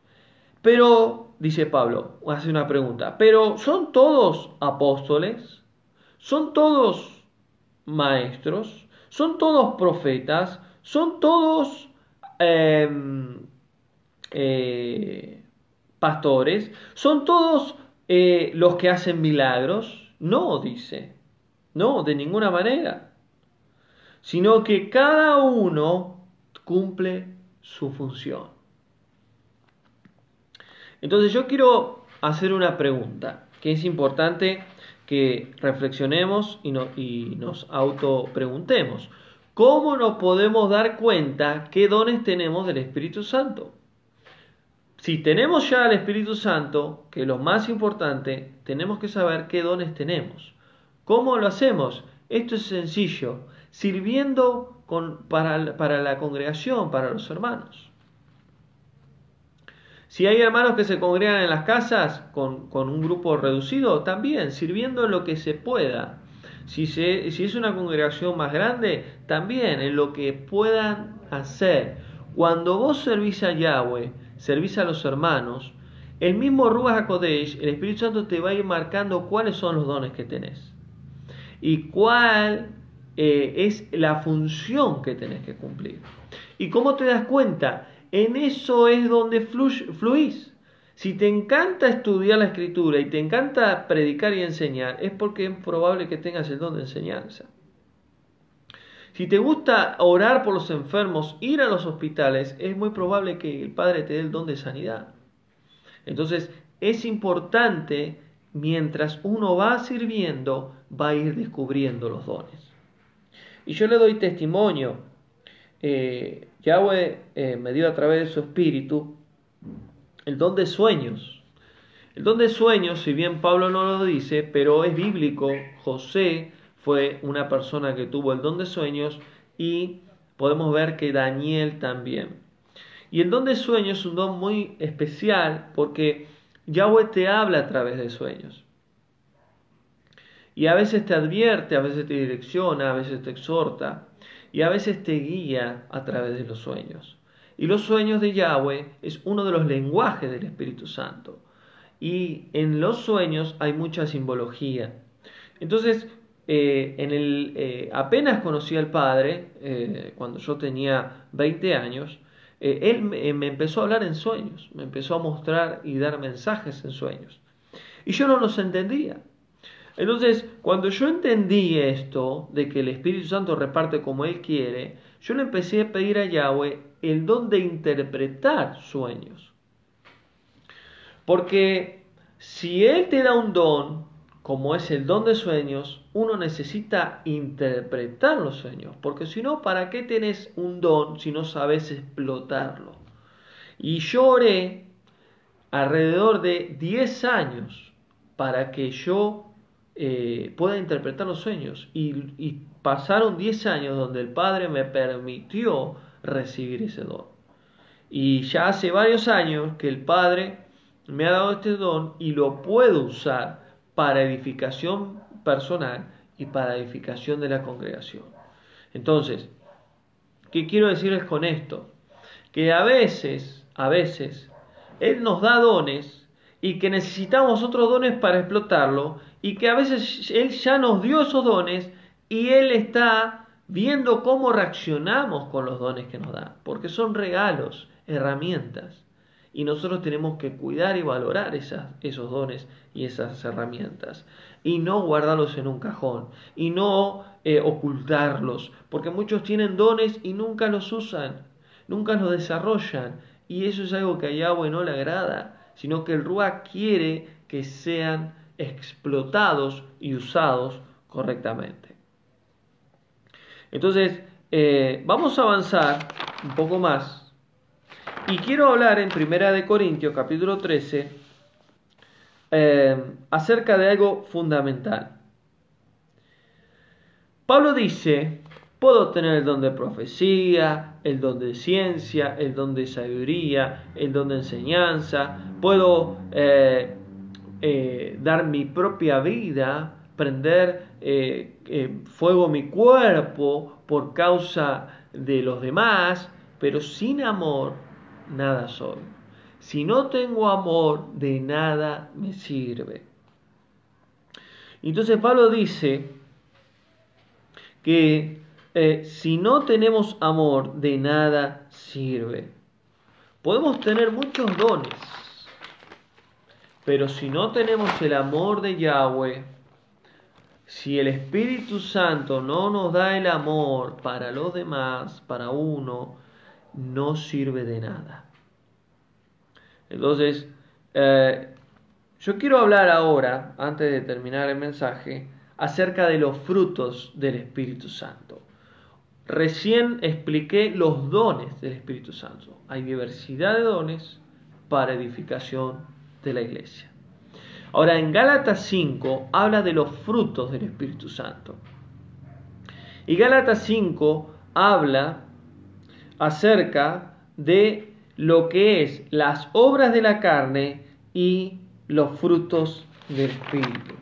Pero, dice Pablo, hace una pregunta, pero ¿son todos apóstoles? ¿Son todos maestros? ¿Son todos profetas? ¿Son todos pastores? ¿Son todos los que hacen milagros? No, dice. No, de ninguna manera. Sino que cada uno cumple su función. Entonces yo quiero hacer una pregunta que es importante que reflexionemos y nos autopreguntemos. ¿Cómo nos podemos dar cuenta qué dones tenemos del Espíritu Santo? Si tenemos ya al Espíritu Santo, que es lo más importante, tenemos que saber qué dones tenemos. ¿Cómo lo hacemos? Esto es sencillo, sirviendo para la congregación, para los hermanos. Si hay hermanos que se congregan en las casas con un grupo reducido, también sirviendo en lo que se pueda. Si es una congregación más grande, también en lo que puedan hacer. Cuando vos servís a Yahweh, servís a los hermanos, el mismo Ruach HaKodesh, el Espíritu Santo te va a ir marcando cuáles son los dones que tenés y cuál es la función que tenés que cumplir. ¿Y cómo te das cuenta? En eso es donde fluís. Si te encanta estudiar la Escritura y te encanta predicar y enseñar, es porque es probable que tengas el don de enseñanza. Si te gusta orar por los enfermos, ir a los hospitales, es muy probable que el Padre te dé el don de sanidad. Entonces, es importante, mientras uno va sirviendo, va a ir descubriendo los dones. Y yo le doy testimonio. Yahweh me dio a través de su espíritu el don de sueños. El don de sueños, si bien Pablo no lo dice, pero es bíblico. José fue una persona que tuvo el don de sueños y podemos ver que Daniel también. Y el don de sueños es un don muy especial porque Yahweh te habla a través de sueños. Y a veces te advierte, a veces te direcciona, a veces te exhorta y a veces te guía a través de los sueños. Y los sueños de Yahweh es uno de los lenguajes del Espíritu Santo. Y en los sueños hay mucha simbología. Entonces, apenas conocí al Padre, cuando yo tenía 20 años, Él me empezó a hablar en sueños, me empezó a mostrar y dar mensajes en sueños. Y yo no los entendía. Entonces, cuando yo entendí esto, de que el Espíritu Santo reparte como Él quiere, yo le empecé a pedir a Yahweh el don de interpretar sueños. Porque si Él te da un don, como es el don de sueños, uno necesita interpretar los sueños. Porque si no, ¿para qué tenés un don si no sabes explotarlo? Y yo oré alrededor de 10 años para que yo pueda interpretar los sueños. Y pasaron 10 años donde el Padre me permitió recibir ese don. Y ya hace varios años que el Padre me ha dado este don y lo puedo usar para edificación personal y para edificación de la congregación. Entonces, ¿qué quiero decirles con esto? Que a veces, Él nos da dones y que necesitamos otros dones para explotarlo y que a veces Él ya nos dio esos dones y Él está viendo cómo reaccionamos con los dones que nos da, porque son regalos, herramientas. Y nosotros tenemos que cuidar y valorar esos dones y esas herramientas. Y no guardarlos en un cajón. Y no ocultarlos. Porque muchos tienen dones y nunca los usan. Nunca los desarrollan. Y eso es algo que a Yahweh no le agrada. Sino que el Ruach quiere que sean explotados y usados correctamente. Entonces, vamos a avanzar un poco más. Y quiero hablar en 1 Corintios capítulo 13 acerca de algo fundamental. Pablo dice, puedo tener el don de profecía, el don de ciencia, el don de sabiduría, el don de enseñanza, puedo dar mi propia vida, prender fuego mi cuerpo por causa de los demás, pero sin amor nada soy. Si no tengo amor, de nada me sirve. Entonces Pablo dice que si no tenemos amor, de nada sirve. Podemos tener muchos dones, pero si no tenemos el amor de Yahweh, si el Espíritu Santo no nos da el amor para los demás, para uno, no sirve de nada. Entonces, yo quiero hablar ahora, antes de terminar el mensaje, acerca de los frutos del Espíritu Santo. Recién expliqué los dones del Espíritu Santo. Hay diversidad de dones para edificación de la iglesia. Ahora, en Gálatas 5 habla de los frutos del Espíritu Santo. Y Gálatas 5 habla acerca de lo que es las obras de la carne y los frutos del Espíritu.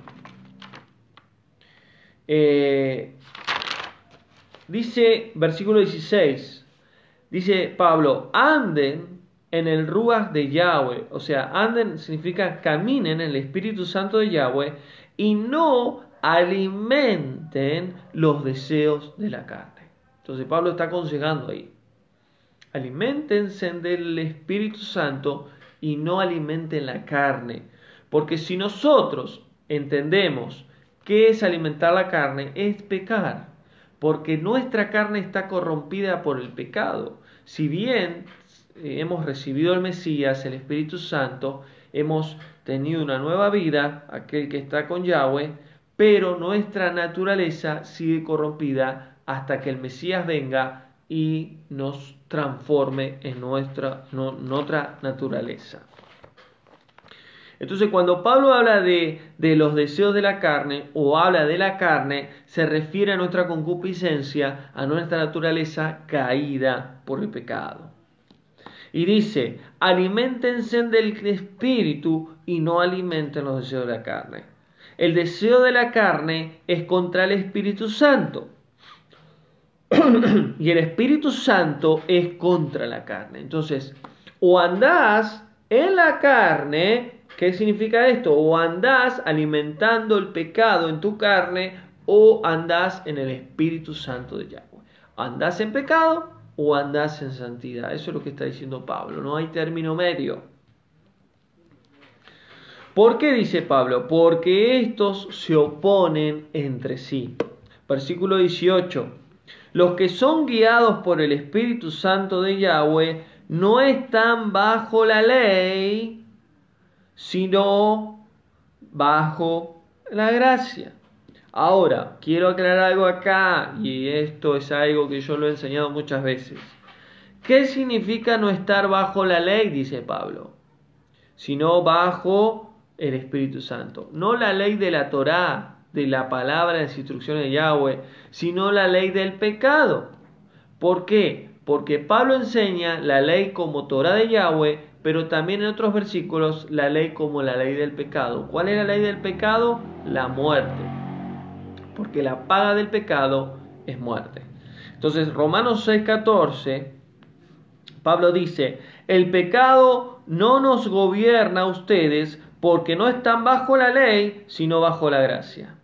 Dice, versículo 16, dice Pablo, anden en el ruaj de Yahweh, o sea, anden significa caminen en el Espíritu Santo de Yahweh y no alimenten los deseos de la carne. Entonces Pablo está aconsejando ahí, aliméntense del Espíritu Santo y no alimenten la carne, porque si nosotros entendemos qué es alimentar la carne, es pecar, porque nuestra carne está corrompida por el pecado. Si bien hemos recibido el Mesías, el Espíritu Santo, hemos tenido una nueva vida, aquel que está con Yahweh, pero nuestra naturaleza sigue corrompida hasta que el Mesías venga y nos transforme en otra naturaleza. Entonces, cuando Pablo habla de los deseos de la carne o habla de la carne, se refiere a nuestra concupiscencia, a nuestra naturaleza caída por el pecado. Y dice, aliméntense del Espíritu y no alimenten los deseos de la carne. El deseo de la carne es contra el Espíritu Santo. Y el Espíritu Santo es contra la carne. Entonces, o andás en la carne, ¿qué significa esto? O andás alimentando el pecado en tu carne, o andás en el Espíritu Santo de Yahweh. ¿Andás en pecado o andás en santidad? Eso es lo que está diciendo Pablo. No hay término medio. ¿Por qué dice Pablo? Porque estos se oponen entre sí. Versículo 18. Los que son guiados por el Espíritu Santo de Yahweh no están bajo la ley, sino bajo la gracia. Ahora, quiero aclarar algo acá, y esto es algo que yo lo he enseñado muchas veces. ¿Qué significa no estar bajo la ley? Dice Pablo. Sino bajo el Espíritu Santo. No la ley de la Torá, de la palabra, de las instrucciones de Yahweh, sino la ley del pecado. ¿Por qué? Porque Pablo enseña la ley como Torá de Yahweh, pero también en otros versículos la ley como la ley del pecado. ¿Cuál es la ley del pecado? La muerte. Porque la paga del pecado es muerte. Entonces, Romanos 6:14, Pablo dice, el pecado no nos gobierna a ustedes porque no están bajo la ley, sino bajo la gracia.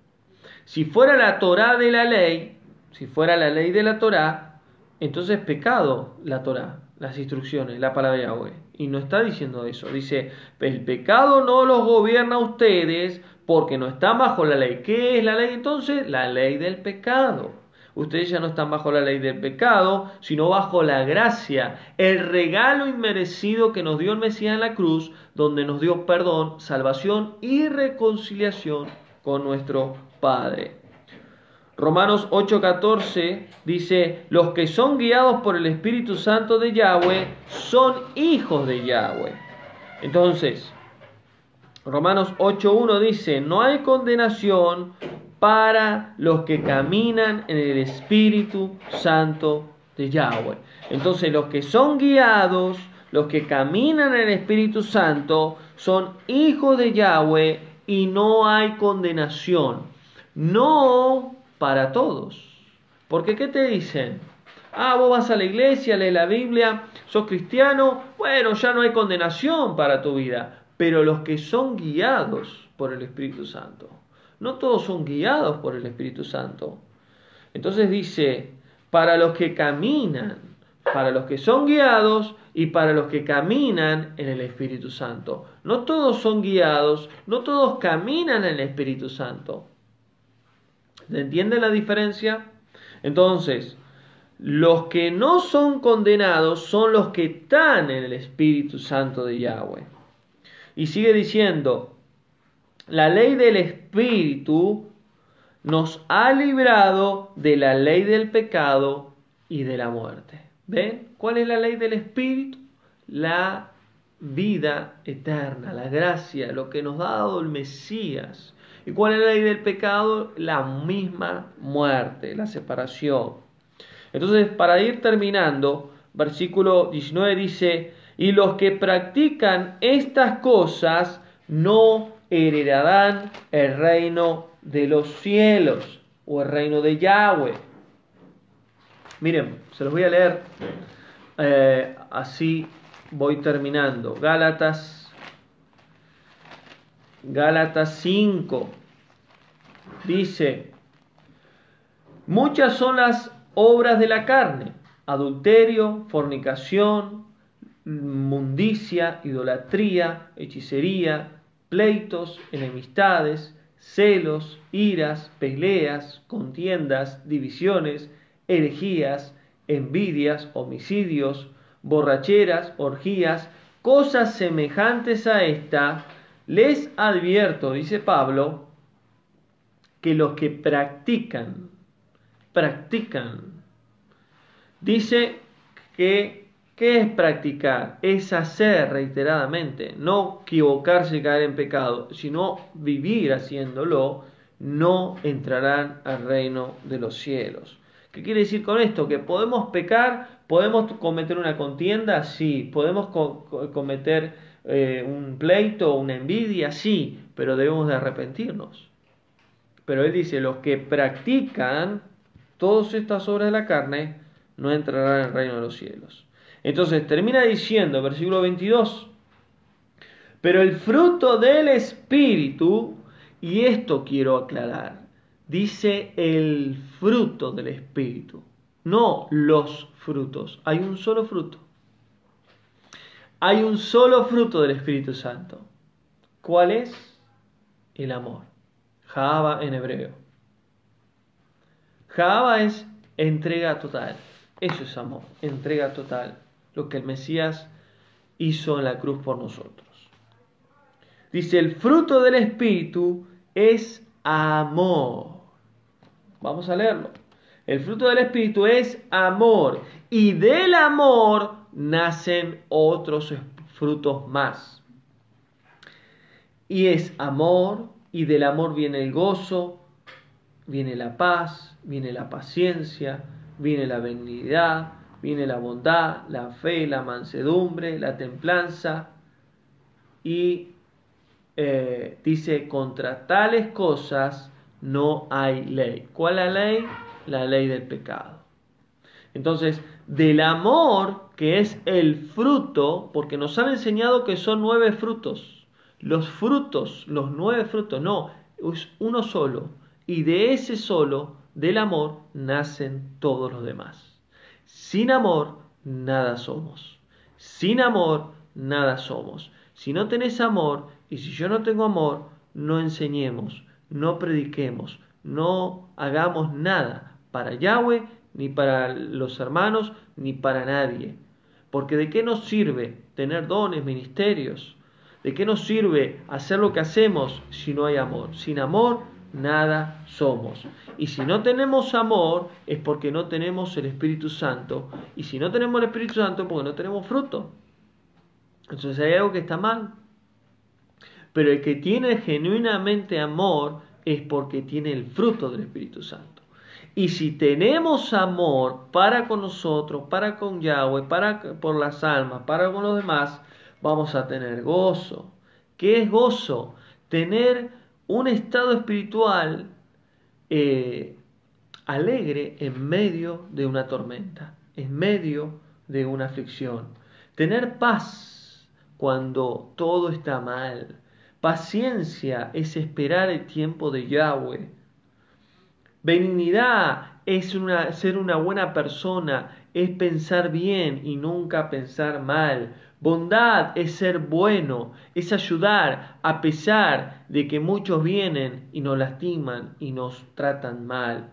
Si fuera la Torá de la ley, si fuera la ley de la Torá, entonces pecado la Torá, las instrucciones, la palabra de Yahweh. Y no está diciendo eso. Dice, el pecado no los gobierna a ustedes porque no están bajo la ley. ¿Qué es la ley entonces? La ley del pecado. Ustedes ya no están bajo la ley del pecado, sino bajo la gracia, el regalo inmerecido que nos dio el Mesías en la cruz, donde nos dio perdón, salvación y reconciliación con nuestro Padre. Romanos 8:14 dice, los que son guiados por el Espíritu Santo de Yahweh son hijos de Yahweh. Entonces, Romanos 8:1 dice, no hay condenación para los que caminan en el Espíritu Santo de Yahweh. Entonces, los que son guiados, los que caminan en el Espíritu Santo, son hijos de Yahweh y no hay condenación. No para todos. Porque ¿qué te dicen? Vos vas a la iglesia, lees la Biblia, sos cristiano, bueno, ya no hay condenación para tu vida. Pero los que son guiados por el Espíritu Santo, no todos son guiados por el Espíritu Santo. Entonces dice, para los que caminan, para los que son guiados y para los que caminan en el Espíritu Santo. No todos son guiados, no todos caminan en el Espíritu Santo. ¿Se entiende la diferencia? Entonces, los que no son condenados son los que están en el Espíritu Santo de Yahweh. Y sigue diciendo, la ley del Espíritu nos ha librado de la ley del pecado y de la muerte. ¿Ven? ¿Cuál es la ley del Espíritu? La vida eterna, la gracia, lo que nos ha dado el Mesías. ¿Y cuál es la ley del pecado? La misma muerte, la separación. Entonces, para ir terminando, versículo 19 dice, y los que practican estas cosas no heredarán el reino de los cielos o el reino de Yahweh. Miren, se los voy a leer, así voy terminando. Gálatas 5 dice, muchas son las obras de la carne, adulterio, fornicación, mundicia, idolatría, hechicería, pleitos, enemistades, celos, iras, peleas, contiendas, divisiones, herejías, envidias, homicidios, borracheras, orgías, cosas semejantes a esta. Les advierto, dice Pablo, que los que practican, dice que, ¿qué es practicar? Es hacer reiteradamente, no equivocarse y caer en pecado, sino vivir haciéndolo, no entrarán al reino de los cielos. ¿Qué quiere decir con esto? Que podemos pecar, podemos cometer una contienda, sí, podemos cometer un pleito, una envidia, sí, pero debemos de arrepentirnos. Pero él dice, los que practican todas estas obras de la carne no entrarán en el reino de los cielos. Entonces termina diciendo, versículo 22, pero el fruto del Espíritu, y esto quiero aclarar, dice el fruto del Espíritu, no los frutos. Hay un solo fruto. Hay un solo fruto del Espíritu Santo. ¿Cuál es? El amor. Jahava en hebreo. Jahava es entrega total. Eso es amor, entrega total. Lo que el Mesías hizo en la cruz por nosotros. Dice, el fruto del Espíritu es amor. Vamos a leerlo. El fruto del Espíritu es amor. Y del amor nacen otros frutos más. Y es amor, y del amor viene el gozo, viene la paz, viene la paciencia, viene la benignidad, viene la bondad, la fe, la mansedumbre, la templanza. Y dice, contra tales cosas no hay ley. ¿Cuál es la ley? La ley del pecado. Entonces, del amor, que es el fruto, porque nos han enseñado que son 9 frutos. Los frutos, los 9 frutos, no, es uno solo. Y de ese solo, del amor, nacen todos los demás. Sin amor, nada somos. Sin amor, nada somos. Si no tenés amor, y si yo no tengo amor, no enseñemos, no prediquemos, no hagamos nada para Yahweh, ni para los hermanos, ni para nadie. Porque ¿de qué nos sirve tener dones, ministerios? ¿De qué nos sirve hacer lo que hacemos si no hay amor? Sin amor, nada somos. Y si no tenemos amor, es porque no tenemos el Espíritu Santo. Y si no tenemos el Espíritu Santo, es porque no tenemos fruto. Entonces hay algo que está mal. Pero el que tiene genuinamente amor es porque tiene el fruto del Espíritu Santo. Y si tenemos amor para con nosotros, para con Yahweh, por las almas, para con los demás, vamos a tener gozo. ¿Qué es gozo? Tener un estado espiritual alegre en medio de una tormenta, en medio de una aflicción. Tener paz cuando todo está mal. Paciencia es esperar el tiempo de Yahweh. Benignidad es ser una buena persona es pensar bien y nunca pensar mal. Bondad es ser bueno, es ayudar a pesar de que muchos vienen y nos lastiman y nos tratan mal.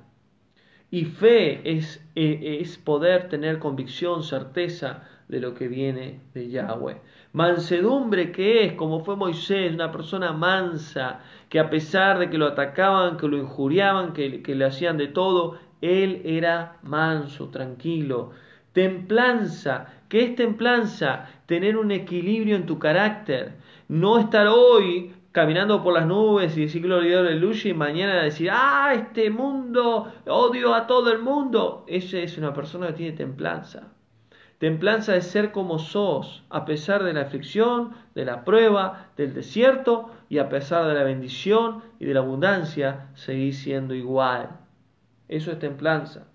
Y fe es poder tener convicción, certeza de lo que viene de Yahweh. Mansedumbre, que es, como fue Moisés, una persona mansa, que a pesar de que lo atacaban, que lo injuriaban, que le hacían de todo, él era manso, tranquilo. Templanza, ¿qué es templanza? Tener un equilibrio en tu carácter. No estar hoy caminando por las nubes y decir gloria, aleluya, y mañana decir, este mundo, odio a todo el mundo. Esa es una persona que tiene templanza. Templanza es ser como sos, a pesar de la aflicción, de la prueba, del desierto, y a pesar de la bendición y de la abundancia, seguir siendo igual. Eso es templanza.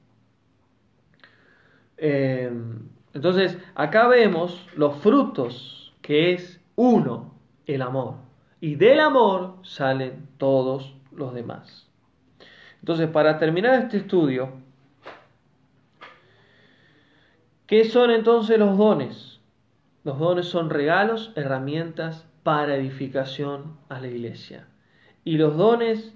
Entonces, acá vemos los frutos, que es uno, el amor. Y del amor salen todos los demás. Entonces, para terminar este estudio, ¿qué son entonces los dones? Los dones son regalos, herramientas para edificación a la iglesia. Y los dones,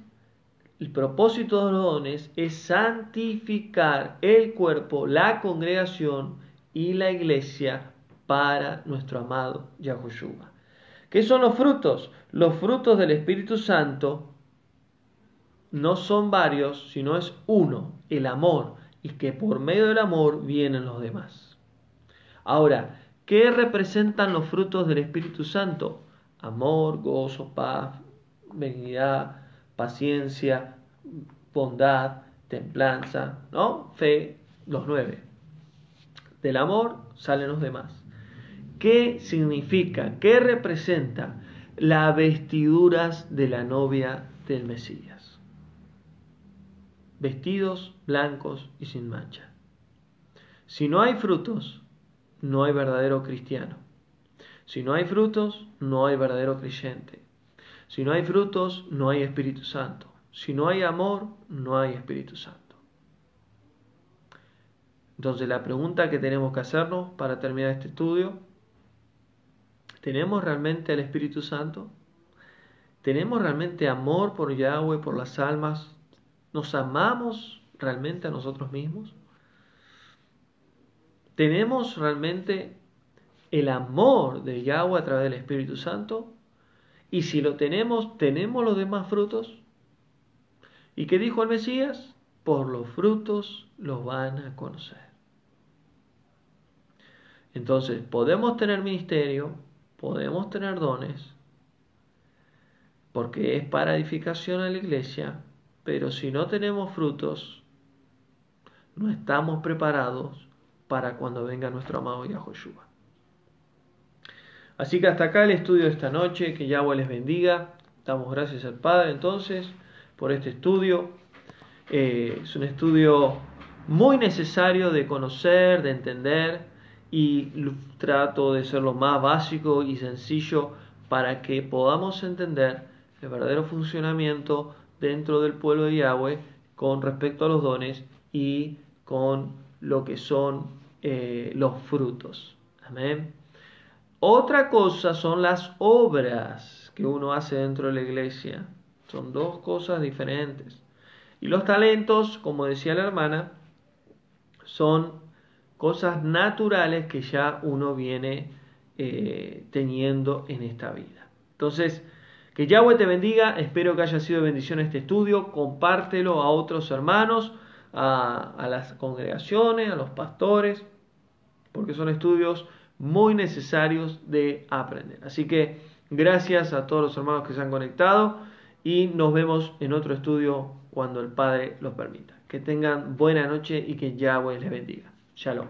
el propósito de los dones es santificar el cuerpo, la congregación y la iglesia para nuestro amado Yahushua. ¿Qué son los frutos? Los frutos del Espíritu Santo no son varios, sino es uno, el amor, y que por medio del amor vienen los demás. Ahora, ¿qué representan los frutos del Espíritu Santo? Amor, gozo, paz, benignidad, paciencia, bondad, templanza, ¿no? Fe, los 9. Del amor salen los demás. ¿Qué significa? ¿Qué representa? Las vestiduras de la novia del Mesías. Vestidos blancos y sin mancha. Si no hay frutos, no hay verdadero cristiano. Si no hay frutos, no hay verdadero creyente. Si no hay frutos, no hay Espíritu Santo. Si no hay amor, no hay Espíritu Santo. Entonces la pregunta que tenemos que hacernos para terminar este estudio: ¿tenemos realmente el Espíritu Santo? ¿Tenemos realmente amor por Yahweh, por las almas? ¿Nos amamos realmente a nosotros mismos? ¿Tenemos realmente el amor de Yahweh a través del Espíritu Santo? Y si lo tenemos, ¿tenemos los demás frutos? ¿Y qué dijo el Mesías? Por los frutos los van a conocer. Entonces, podemos tener ministerio, podemos tener dones, porque es para edificación a la iglesia, pero si no tenemos frutos, no estamos preparados para cuando venga nuestro amado Yahushua. Así que hasta acá el estudio de esta noche, que Yahweh les bendiga. Damos gracias al Padre entonces por este estudio. Es un estudio muy necesario de conocer, de entender, y trato de ser lo más básico y sencillo para que podamos entender el verdadero funcionamiento dentro del pueblo de Yahweh con respecto a los dones y con lo que son los frutos. Amén. Otra cosa son las obras que uno hace dentro de la iglesia. Son dos cosas diferentes. Y los talentos, como decía la hermana, son cosas naturales que ya uno viene teniendo en esta vida. Entonces, que Yahweh te bendiga. Espero que haya sido de bendición este estudio. Compártelo a otros hermanos, a las congregaciones, a los pastores, porque son estudios muy necesarios de aprender. Así que gracias a todos los hermanos que se han conectado y nos vemos en otro estudio cuando el Padre los permita. Que tengan buena noche y que Yahweh les bendiga. Shalom.